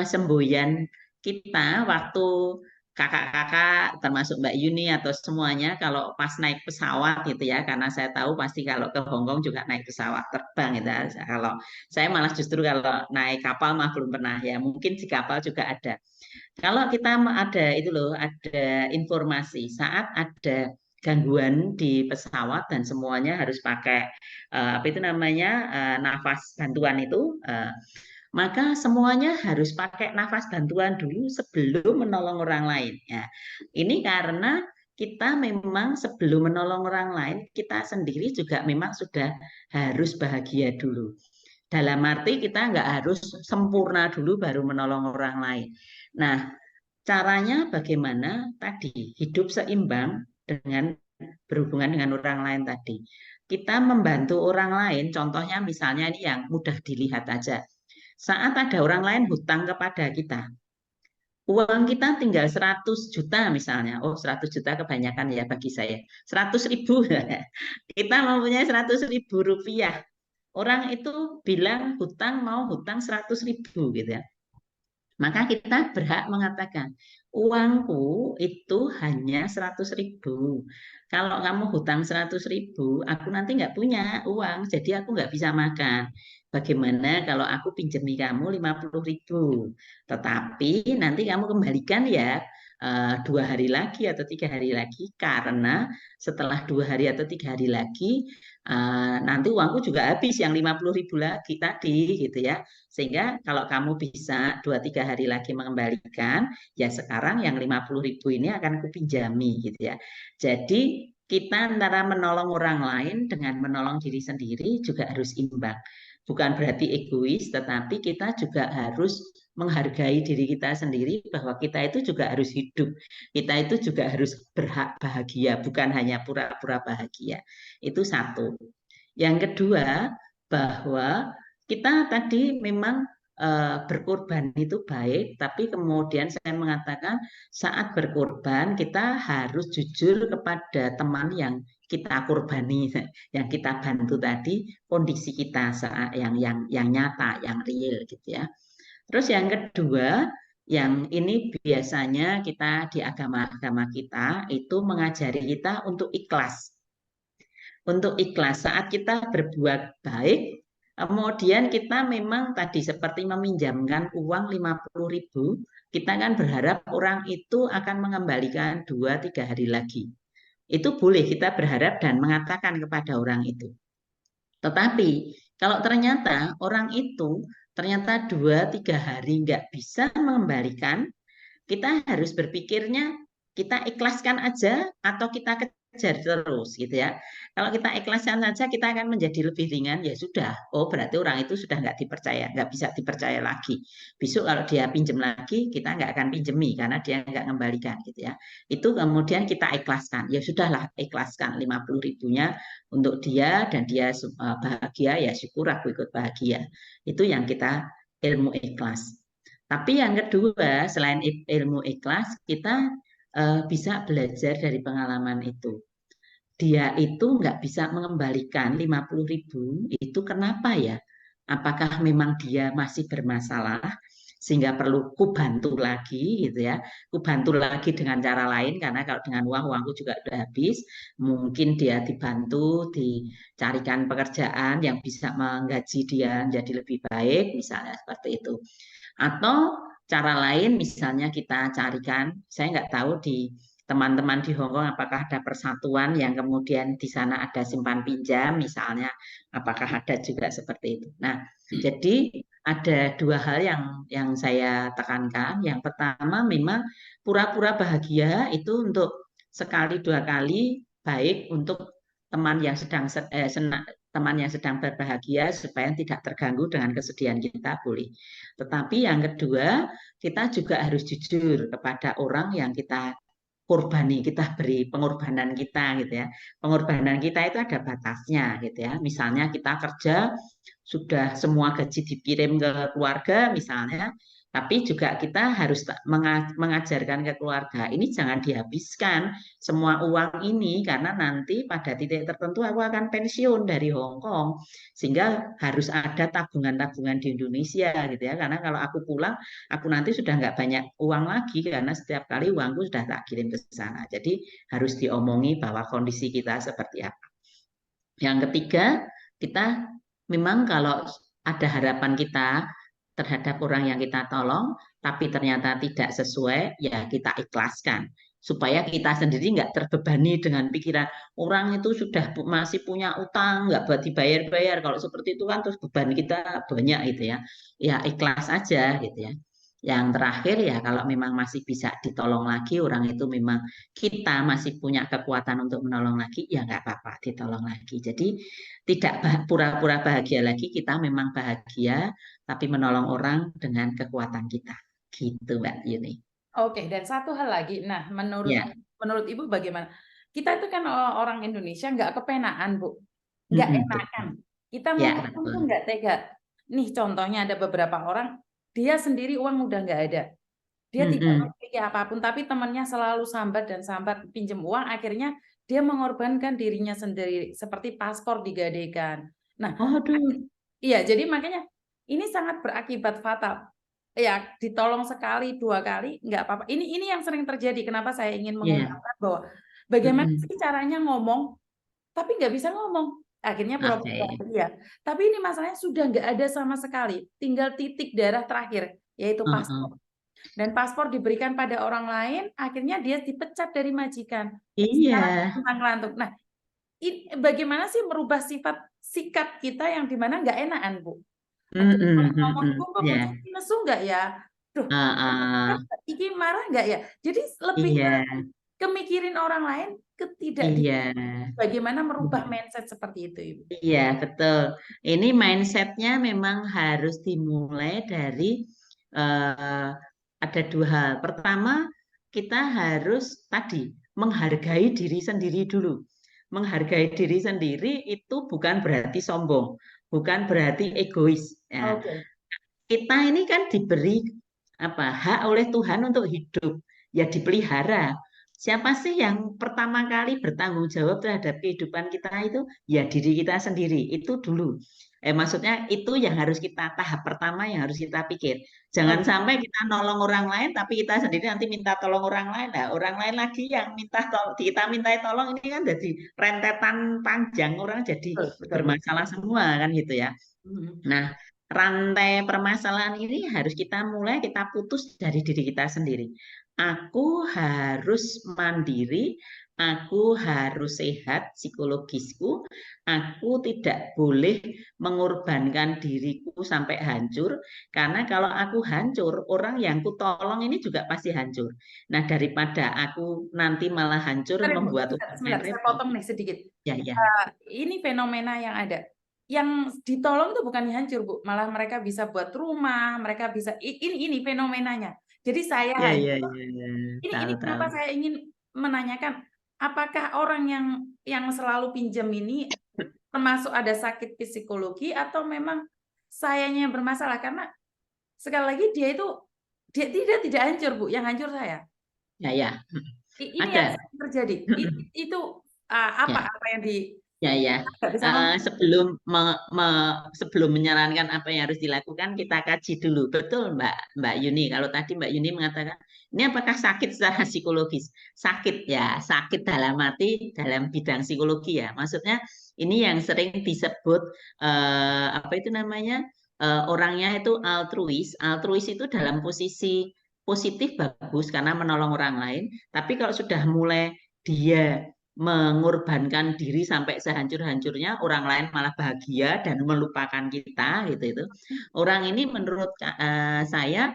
semboyan kita waktu kakak-kakak termasuk Mbak Yuni atau semuanya kalau pas naik pesawat gitu ya, karena saya tahu pasti kalau ke Hongkong juga naik pesawat terbang gitu ya. Kalau saya malah justru kalau naik kapal mah belum pernah ya, mungkin di kapal juga ada. Kalau kita ada itu loh, ada informasi saat ada gangguan di pesawat dan semuanya harus pakai apa itu namanya nafas bantuan itu, maka semuanya harus pakai nafas bantuan dulu sebelum menolong orang lain. Ya, ini karena kita memang sebelum menolong orang lain, kita sendiri juga memang sudah harus bahagia dulu. Dalam arti kita nggak harus sempurna dulu baru menolong orang lain. Nah, caranya bagaimana tadi hidup seimbang dengan berhubungan dengan orang lain tadi. kita membantu orang lain, contohnya misalnya ini yang mudah dilihat aja. Saat ada orang lain hutang kepada kita, uang kita tinggal 100 juta misalnya. Oh, 100 juta kebanyakan ya bagi saya. 100.000. Kita mempunyai 100.000 rupiah. Orang itu bilang hutang mau hutang 100.000 gitu ya. Maka kita berhak mengatakan, uangku itu hanya 100.000. Kalau kamu hutang 100.000, aku nanti nggak punya uang, jadi aku nggak bisa makan. Bagaimana kalau aku pinjami kamu 50.000? Tetapi nanti kamu kembalikan ya 2 hari lagi atau 3 hari lagi, karena setelah 2 hari atau 3 hari lagi nanti uangku juga habis yang 50.000 lagi tadi gitu ya. Sehingga kalau kamu bisa 2-3 hari lagi mengembalikan, ya sekarang yang 50.000 ini akan kupinjami gitu ya. Jadi kita antara menolong orang lain dengan menolong diri sendiri juga harus imbang. Bukan berarti egois, tetapi kita juga harus menghargai diri kita sendiri bahwa kita itu juga harus hidup. Kita itu juga harus berhak bahagia, bukan hanya pura-pura bahagia. Itu satu. Yang kedua, bahwa kita tadi memang berkorban itu baik, tapi kemudian saya mengatakan saat berkorban kita harus jujur kepada teman yang kita korbani, yang kita bantu tadi, kondisi kita saat yang nyata, yang real gitu ya. Terus yang kedua, yang ini biasanya kita di agama-agama kita itu mengajari kita untuk ikhlas. Untuk ikhlas saat kita berbuat baik, kemudian kita memang tadi seperti meminjamkan uang 50.000, kita kan berharap orang itu akan mengembalikan 2-3 hari lagi. Itu boleh kita berharap dan mengatakan kepada orang itu. Tetapi kalau ternyata orang itu ternyata 2-3 hari nggak bisa mengembalikan, kita harus berpikirnya kita ikhlaskan aja atau kita kejar terus gitu ya. Kalau kita ikhlaskan saja kita akan menjadi lebih ringan, ya sudah. Oh, berarti orang itu sudah nggak dipercaya, nggak bisa dipercaya lagi. Besok kalau dia pinjam lagi kita nggak akan pinjemi karena dia nggak mengembalikan gitu ya. Itu kemudian kita ikhlaskan. Ya sudahlah, ikhlaskan 50.000-nya untuk dia dan dia bahagia, ya syukur aku ikut bahagia. Itu yang kita ilmu ikhlas. Tapi yang kedua, selain ilmu ikhlas, kita bisa belajar dari pengalaman itu. Dia itu nggak bisa mengembalikan 50.000, itu kenapa ya? Apakah memang dia masih bermasalah sehingga perlu ku bantu lagi gitu ya, ku bantu lagi dengan cara lain, karena kalau dengan uangku juga udah habis, mungkin dia dibantu dicarikan pekerjaan yang bisa menggaji dia menjadi lebih baik misalnya seperti itu. Atau cara lain misalnya kita carikan, saya nggak tahu di teman-teman di Hong Kong apakah ada persatuan yang kemudian di sana ada simpan pinjam misalnya, apakah ada juga seperti itu. Nah, jadi ada 2 hal yang saya tekankan. Yang pertama memang pura-pura bahagia itu untuk sekali 2 kali baik untuk teman yang teman yang sedang berbahagia supaya tidak terganggu dengan kesedihan kita boleh. Tetapi yang kedua, kita juga harus jujur kepada orang yang kita korbani, kita beri pengorbanan kita gitu ya. Pengorbanan kita itu ada batasnya gitu ya. Misalnya kita kerja sudah semua gaji dikirim ke keluarga misalnya, tapi juga kita harus mengajarkan ke keluarga ini jangan dihabiskan semua uang ini karena nanti pada titik tertentu aku akan pensiun dari Hong Kong, sehingga harus ada tabungan-tabungan di Indonesia gitu ya, karena kalau aku pulang aku nanti sudah nggak banyak uang lagi karena setiap kali uangku sudah tak kirim ke sana. Jadi harus diomongi bahwa kondisi kita seperti apa. Yang ketiga, kita memang kalau ada harapan kita terhadap orang yang kita tolong, tapi ternyata tidak sesuai, ya kita ikhlaskan. Supaya kita sendiri nggak terbebani dengan pikiran orang itu sudah masih punya utang, nggak buat dibayar-bayar. Kalau seperti itu kan terus beban kita banyak gitu ya. Ya ikhlas aja gitu ya. Yang terakhir ya kalau memang masih bisa ditolong lagi orang itu memang kita masih punya kekuatan untuk menolong lagi, ya nggak apa-apa ditolong lagi. Jadi tidak pura-pura bahagia lagi, kita memang bahagia tapi menolong orang dengan kekuatan kita. Gitu Mbak Yuni. Oke, dan satu hal lagi. Nah, menurut Ya, menurut Ibu bagaimana? Kita itu kan orang Indonesia nggak kepenaan, Bu. nggak betul. enakan. Kita mau Ya, ngomong tuh betul. nggak tega. Nih contohnya ada beberapa orang, dia sendiri uang udah nggak ada. Dia tidak Mm-mm. memiliki apapun, tapi temannya selalu sambat dan sambat pinjam uang, akhirnya dia mengorbankan dirinya sendiri, seperti paspor digadaikan. Nah, Aduh. iya, jadi makanya ini sangat berakibat fatal. Ya, ditolong sekali, dua kali, nggak apa-apa. Ini yang sering terjadi. Kenapa saya ingin Iya. mengungkapkan bahwa bagaimana Mm-mm. sih caranya ngomong, tapi nggak bisa ngomong. Akhirnya pura-pura Oke. iya. Tapi ini masalahnya sudah nggak ada sama sekali. Tinggal titik darah terakhir, yaitu Uh-uh. paspor. Dan paspor diberikan pada orang lain, akhirnya dia dipecat dari majikan. Iya. Sekarang tentang Nah, bagaimana sih merubah sikap kita yang dimana nggak enakan, Bu? Aduh, kalau Mm-mm. ngomong Mm-mm. ibu Iya. bojoku nesu nggak ya? Duh, Uh-uh. iki marah nggak ya? Jadi lebih Iya. kemikirin orang lain, Iya. bagaimana merubah mindset seperti itu, Ibu. Iya, betul. Ini mindsetnya memang harus dimulai dari eh, ada dua hal. Pertama, kita harus tadi menghargai diri sendiri dulu. Menghargai diri sendiri itu bukan berarti sombong, bukan berarti egois. Ya, Oke. kita ini kan diberi apa hak oleh Tuhan untuk hidup, ya dipelihara. Siapa sih yang pertama kali bertanggung jawab terhadap kehidupan kita itu? Ya diri kita sendiri, itu dulu. Maksudnya itu yang harus kita tahap pertama yang harus kita pikir. Jangan Oke. sampai kita nolong orang lain, tapi kita sendiri nanti minta tolong orang lain. Nah, orang lain lagi yang minta tolong, kita minta tolong ini kan jadi rentetan panjang orang jadi Betul, betul, betul. bermasalah semua kan gitu ya. Mhm. Nah, rantai permasalahan ini harus kita mulai, kita putus dari diri kita sendiri. Aku harus mandiri, aku harus sehat psikologisku, aku tidak boleh mengorbankan diriku sampai hancur, karena kalau aku hancur, orang yang ku tolong ini juga pasti hancur. Nah, daripada aku nanti malah hancur Sebentar, Ibu. membuat Sebentar, orang lain sebentar. Saya repot. potong nih sedikit. Ya, ya, Ini fenomena yang ada. Yang ditolong itu bukan hancur, Bu. Malah mereka bisa buat rumah, mereka bisa ini fenomenanya. Jadi saya ya, hanya ya, ya, ya. ini Tahu-tahu. kenapa saya ingin menanyakan, apakah orang yang selalu pinjam ini termasuk ada sakit psikologi atau memang sayanya yang bermasalah? Karena sekali lagi dia tidak hancur, Bu, yang hancur saya. Ya, ya. Ini yang Ada. sering terjadi. Itu Ya. apa yang Ya, ya. nggak bisa ngomong. Sebelum menyarankan apa yang harus dilakukan, kita kaji dulu. Betul, Mbak Yuni. Kalau tadi Mbak Yuni mengatakan, ini apakah sakit secara psikologis? Sakit ya, sakit dalam arti dalam bidang psikologi ya. Maksudnya ini yang sering disebut apa itu namanya? Orangnya itu altruis. Altruis itu dalam posisi positif bagus karena menolong orang lain. Tapi kalau sudah mulai dia mengorbankan diri sampai sehancur-hancurnya, orang lain malah bahagia dan melupakan kita gitu itu. Orang ini menurut saya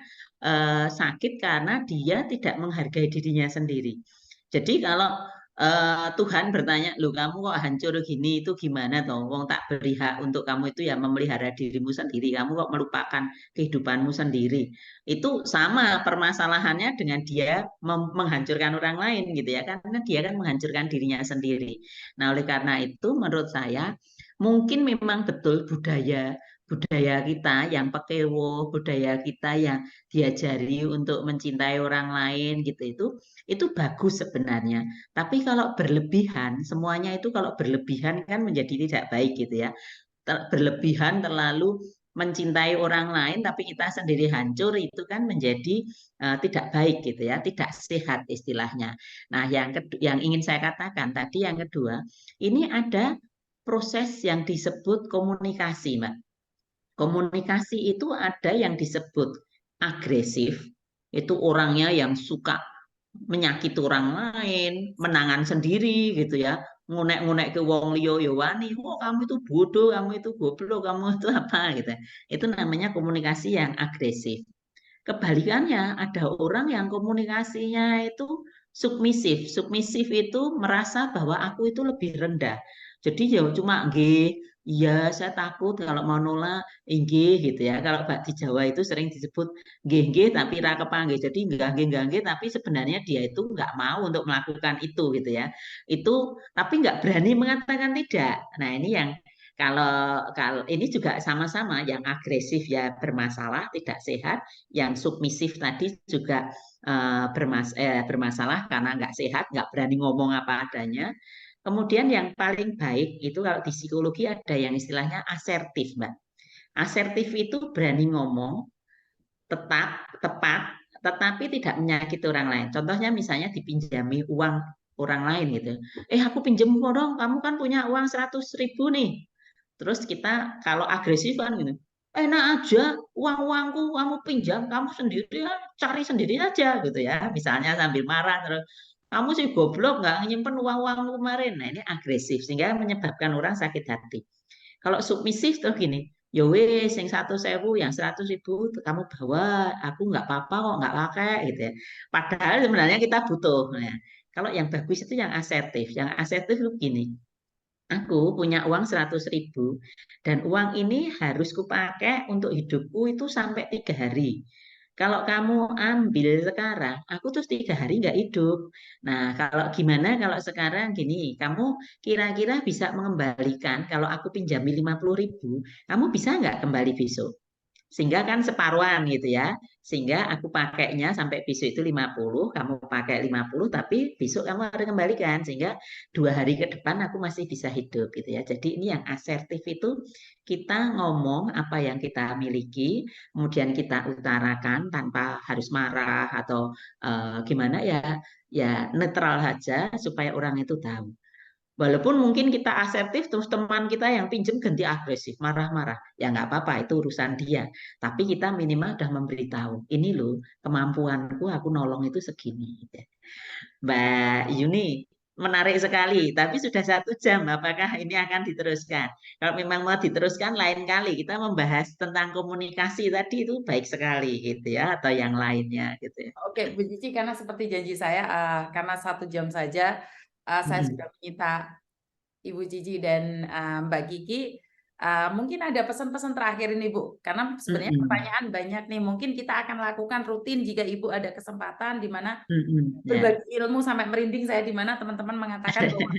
sakit karena dia tidak menghargai dirinya sendiri. Jadi kalau Tuhan bertanya, "Loh, kamu kok hancur gini itu gimana toh? Wong tak beri hak untuk kamu itu ya memelihara dirimu sendiri. Kamu kok melupakan kehidupanmu sendiri." Itu sama permasalahannya dengan dia menghancurkan orang lain gitu ya, karena dia kan menghancurkan dirinya sendiri. Nah, oleh karena itu menurut saya mungkin memang betul budaya budaya kita yang pekewo, budaya kita yang diajari untuk mencintai orang lain gitu itu bagus sebenarnya. Tapi kalau berlebihan, semuanya itu kalau berlebihan kan menjadi tidak baik gitu ya. Berlebihan terlalu mencintai orang lain tapi kita sendiri hancur itu kan menjadi tidak baik gitu ya, tidak sehat istilahnya. Nah, yang ingin saya katakan tadi yang kedua, ini ada proses yang disebut komunikasi, Mbak. Oke. Komunikasi itu ada yang disebut agresif, itu orangnya yang suka menyakiti orang lain, menangan sendiri gitu ya, ngunek-ngunek ke wong liya ya wani, oh kamu itu bodoh, kamu itu goblok, kamu itu apa gitu. Itu namanya komunikasi yang agresif. Kebalikannya, ada orang yang komunikasinya itu submisif. Submisif itu merasa bahwa aku itu lebih rendah. Jadi ya cuma nggih iya saya takut kalau mau nolak inggih gitu ya. Kalau di Jawa itu sering disebut nggih nggih tapi ra kepanggih. Jadi nggih nggih tapi sebenarnya dia itu nggak mau untuk melakukan itu gitu ya. Itu tapi nggak berani mengatakan tidak. Nah ini yang kalau kalau ini juga sama-sama yang agresif ya bermasalah tidak sehat, yang submisif tadi juga bermasalah karena nggak sehat, nggak berani ngomong apa adanya. Kemudian yang paling baik itu kalau di psikologi ada yang istilahnya asertif, Mbak. Asertif itu berani ngomong, tetap, tepat, tetapi tidak menyakiti orang lain. Contohnya misalnya dipinjami uang orang lain gitu. Aku pinjem dong, kamu kan punya uang 100.000 nih. Terus kita kalau agresif kan gitu. Enak aja, uang-uangku kamu pinjam, kamu sendiri ya, cari sendiri aja gitu ya. Misalnya sambil marah terus kamu sih goblok nggak nyimpen uang-uangmu kemarin. Nah ini agresif sehingga menyebabkan orang sakit hati. Kalau submisif tuh gini, ya wes yang 100.000, yang 100.000 kamu bawa, aku nggak apa-apa kok nggak pakai gitu ya. Padahal sebenarnya kita butuh. Nah, kalau yang bagus itu yang asertif. Yang asertif itu gini, aku punya uang 100.000 dan uang ini harus kupakai untuk hidupku itu sampai 3 hari. Kalau kamu ambil sekarang, aku terus 3 hari nggak hidup. Nah, kalau gimana kalau sekarang gini, kamu kira-kira bisa mengembalikan kalau aku pinjami 50.000, kamu bisa nggak kembali besok? Sehingga kan separuhan gitu ya. Sehingga aku pakainya sampai besok itu 50, kamu pakai 50, tapi besok kamu harus kembalikan. Sehingga 2 hari ke depan aku masih bisa hidup gitu ya. Jadi ini yang asertif itu kita ngomong apa yang kita miliki, kemudian kita utarakan tanpa harus marah atau gimana ya, ya netral saja supaya orang itu tahu. Walaupun mungkin kita asertif, terus teman kita yang pinjem ganti agresif, marah-marah. Ya nggak apa-apa, itu urusan dia. Tapi kita minimal udah memberitahu, ini loh kemampuanku, aku nolong itu segini. Mbak Yuni, menarik sekali. Tapi sudah 1 jam, apakah ini akan diteruskan? Kalau memang mau diteruskan, lain kali kita membahas tentang komunikasi tadi itu baik sekali gitu ya, atau yang lainnya gitu ya. Oke, Bu Cici, karena seperti janji saya, karena 1 jam saja, saya Mm-mm. sudah menyita Ibu Cici dan Mbak Kiki. Mungkin ada pesan-pesan terakhir ini, Bu, karena sebenarnya Mm-mm. pertanyaan banyak nih. Mungkin kita akan lakukan rutin jika Ibu ada kesempatan di mana Mm-mm. Ya. berbagi ilmu sampai merinding saya, di mana teman-teman mengatakan bahwa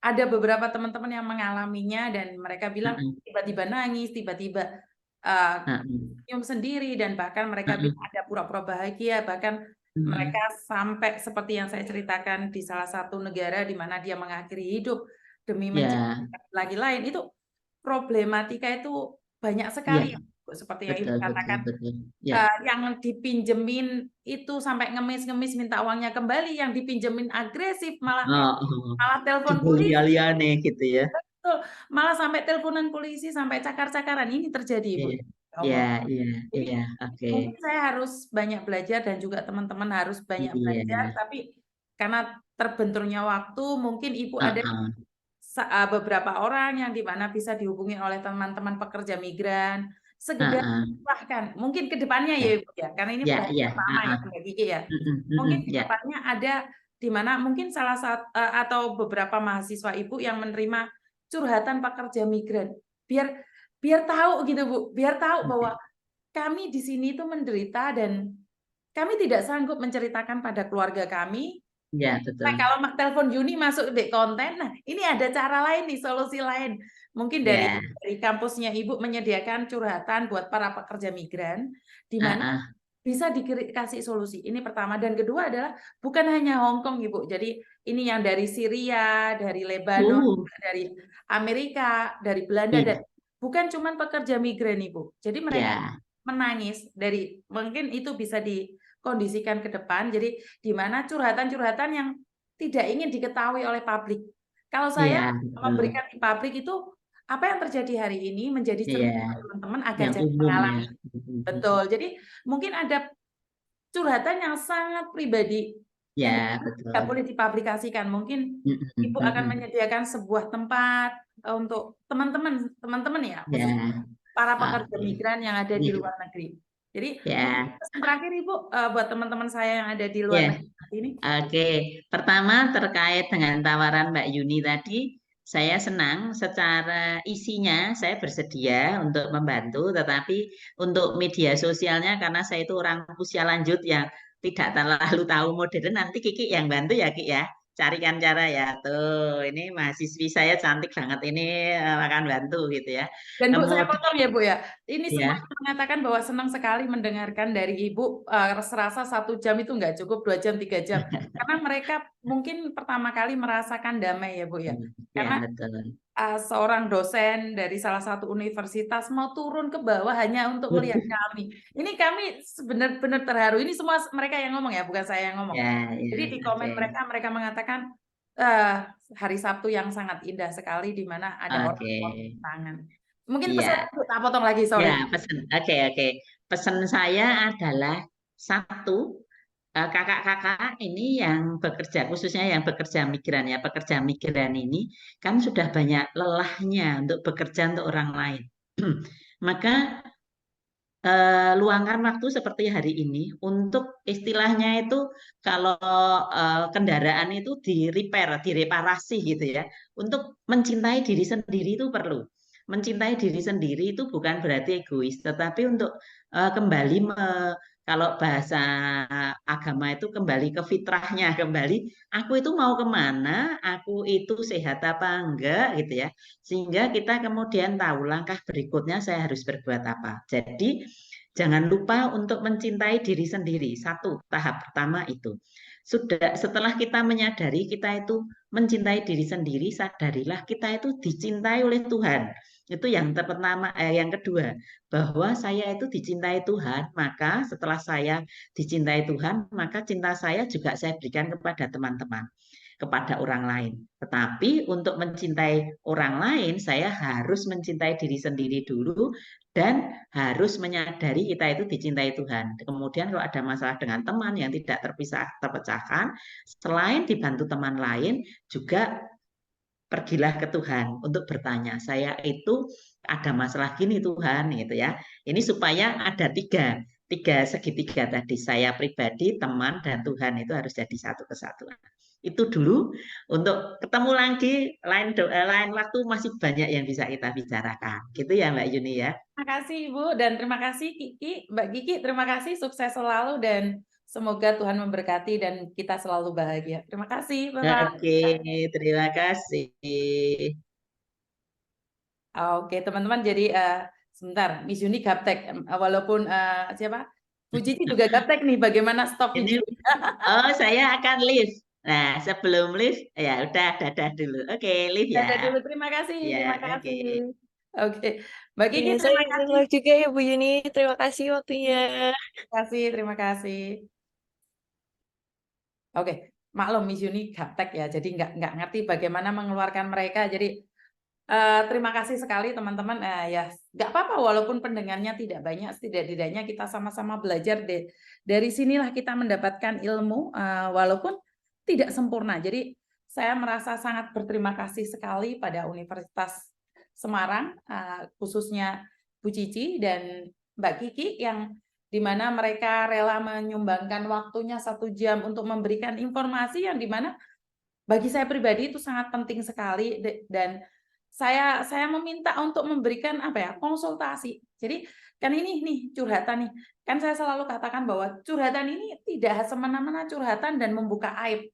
ada beberapa teman-teman yang mengalaminya dan mereka bilang Mm-mm. tiba-tiba nangis, tiba-tiba uh, Mm-mm. senyum sendiri, dan bahkan mereka bilang Mm-mm. ada pura-pura bahagia, bahkan Mm-mm. mereka sampai seperti yang saya ceritakan di salah satu negara di mana dia mengakhiri hidup demi mencari Ya. lagi lain. Itu problematika itu banyak Iya, sekali, seperti yang Ibu betul, betul, katakan. betul. Ya. Yang dipinjemin itu sampai ngemis-ngemis minta uangnya kembali, yang dipinjemin agresif malah Oh, oh. malah telepon polisi. Dibulia-liane gitu ya. Betul. Malah sampai teleponan polisi, sampai cakar-cakaran. Ini terjadi, Ibu. Iya, Ya iya, Allah. iya, Jadi iya. Oke. mungkin saya harus banyak belajar dan juga teman-teman harus banyak Iya. belajar, tapi karena terbenturnya waktu, mungkin Ibu ada Heeh. beberapa orang yang di mana bisa dihubungi oleh teman-teman pekerja migran, sekedar Heeh. bahkan mungkin ke depannya ya Ya, Ibu ya, karena ini ya, baru iya. pertama ya Heeh. Mbak Kiki ya. Mm-mm, Mungkin mm-mm, di ya. depannya ada di mana mungkin salah satu atau beberapa mahasiswa Ibu yang menerima curhatan pekerja migran, biar biar tahu gitu Bu, biar tahu bahwa kami di sini itu menderita dan kami tidak sanggup menceritakan pada keluarga kami. Ya, Nah, betul. kalau telepon Juni masuk di konten, nah ini ada cara lain nih, solusi lain. Mungkin Ya. dari kampusnya Ibu menyediakan curhatan buat para pekerja migran, di mana Heeh. bisa dikasih solusi. Ini pertama. Dan kedua adalah bukan hanya Hong Kong, Ibu. Jadi ini yang dari Syria, dari Lebanon, Uh, dari Amerika, dari Belanda, iya. dan bukan cuma pekerja migran, Ibu. Jadi mereka Ya. menangis dari, mungkin itu bisa dikondisikan ke depan. Jadi di mana curhatan-curhatan yang tidak ingin diketahui oleh publik. Kalau saya Iya, betul. memberikan di publik itu apa yang terjadi hari ini menjadi Iya, cerita teman-teman agar yang jangan umum ya. mengalami. Mm-mm. Betul. Jadi mungkin ada curhatan yang sangat pribadi yang Ya, tidak betul. boleh dipublikasikan. Mungkin Mm-mm, Ibu akan mm-mm. menyediakan sebuah tempat untuk teman-teman ya, khusus Ya. para pekerja Oke. migran yang ada di Ini, luar negeri. Jadi mungkin ya. pesan terakhir Ibu buat teman-teman saya yang ada di luar Ya. negeri ini. Oke, pertama terkait dengan tawaran Mbak Yuni tadi, saya senang secara isinya saya bersedia untuk membantu, tetapi untuk media sosialnya karena saya itu orang usia lanjut yang tidak terlalu tahu modern, nanti Kiki yang bantu ya Ki ya. Carikan cara ya. Tuh, ini mahasiswi saya cantik banget ini akan bantu gitu ya. Dan Bu, saya Kemudian potong ya Bu ya. Ini semua ya. mengatakan bahwa senang sekali mendengarkan dari Ibu, serasa 1 jam itu nggak cukup, 2 jam, 3 jam. Karena mereka mungkin pertama kali merasakan damai ya Bu ya. Ya, Karena betul. seorang dosen dari salah satu universitas mau turun ke bawah hanya untuk melihat kami. Ini kami benar-benar terharu. Ini semua mereka yang ngomong ya, bukan saya yang ngomong. Ya, Jadi ya, di oke. komen mereka mengatakan hari Sabtu yang sangat indah sekali di mana ada orang Oke. tangan. Mungkin pesan Iya. tak potong lagi, Ya, sorry. pesan. Oke, oke. Pesan saya adalah satu, kakak-kakak ini yang bekerja, khususnya yang bekerja migran ya, pekerja migran ini kan sudah banyak lelahnya untuk bekerja untuk orang lain. Maka luangkan waktu seperti hari ini untuk istilahnya itu kalau kendaraan itu di repair, direparasi gitu ya. Untuk mencintai diri sendiri itu perlu. Mencintai diri sendiri itu bukan berarti egois, tetapi untuk kembali kalau bahasa agama itu kembali ke fitrahnya, kembali aku itu mau kemana, aku itu sehat apa enggak gitu ya. Sehingga kita kemudian tahu langkah berikutnya saya harus berbuat apa. Jadi jangan lupa untuk mencintai diri sendiri. Satu, tahap pertama itu. Sudah setelah kita menyadari kita itu mencintai diri sendiri, sadarilah kita itu dicintai oleh Tuhan. Itu yang pertama, yang kedua, bahwa saya itu dicintai Tuhan, maka setelah saya dicintai Tuhan, maka cinta saya juga saya berikan kepada teman-teman, kepada orang lain. Tetapi untuk mencintai orang lain, saya harus mencintai diri sendiri dulu dan harus menyadari kita itu dicintai Tuhan. Kemudian kalau ada masalah dengan teman yang tidak terpecahkan, selain dibantu teman lain, juga pergilah ke Tuhan untuk bertanya, saya itu ada masalah gini Tuhan, gitu ya. Ini supaya ada tiga segitiga tadi, saya pribadi, teman, dan Tuhan itu harus jadi satu kesatuan. Itu dulu. Untuk ketemu lagi lain waktu masih banyak yang bisa kita bicarakan. Gitu ya Mbak Yuni ya. Terima kasih Ibu, dan terima kasih Kiki, Mbak Kiki, terima kasih, sukses selalu dan semoga Tuhan memberkati dan kita selalu bahagia. Terima kasih, Bapak. Oke, terima kasih. Oke, teman-teman, jadi sebentar, Miss Yuni gaptek, walaupun siapa? Bu Cici juga gaptek nih, bagaimana stop Ini, video? oh saya akan live. Nah, sebelum live, ya udah dadah dulu. Oke, live Dadah ya. dulu, terima kasih, Ya, terima oke. kasih. Oke, Mbak Kiki, Iya, saya terima izin kasih. live juga ya Bu Yuni. Terima kasih waktunya. Terima kasih, terima kasih. Oke, maklum Miss Yuni gaptek ya, jadi nggak ngerti bagaimana mengeluarkan mereka. Jadi terima kasih sekali teman-teman. Ya, nggak apa-apa walaupun pendengarnya tidak banyak, setidaknya kita sama-sama belajar dari sinilah kita mendapatkan ilmu, walaupun tidak sempurna. Jadi saya merasa sangat berterima kasih sekali pada Universitas Semarang, khususnya Bu Cici dan Mbak Kiki yang di mana mereka rela menyumbangkan waktunya 1 jam untuk memberikan informasi yang di mana bagi saya pribadi itu sangat penting sekali, dan saya meminta untuk memberikan apa ya, konsultasi. Jadi kan ini nih curhatan nih, kan saya selalu katakan bahwa curhatan ini tidak semena-mena curhatan dan membuka aib.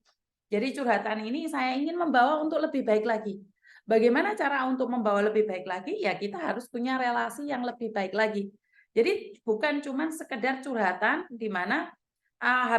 Jadi curhatan ini saya ingin membawa untuk lebih baik lagi. Bagaimana cara untuk membawa lebih baik lagi? Ya kita harus punya relasi yang lebih baik lagi. Jadi bukan cuma sekedar curhatan di mana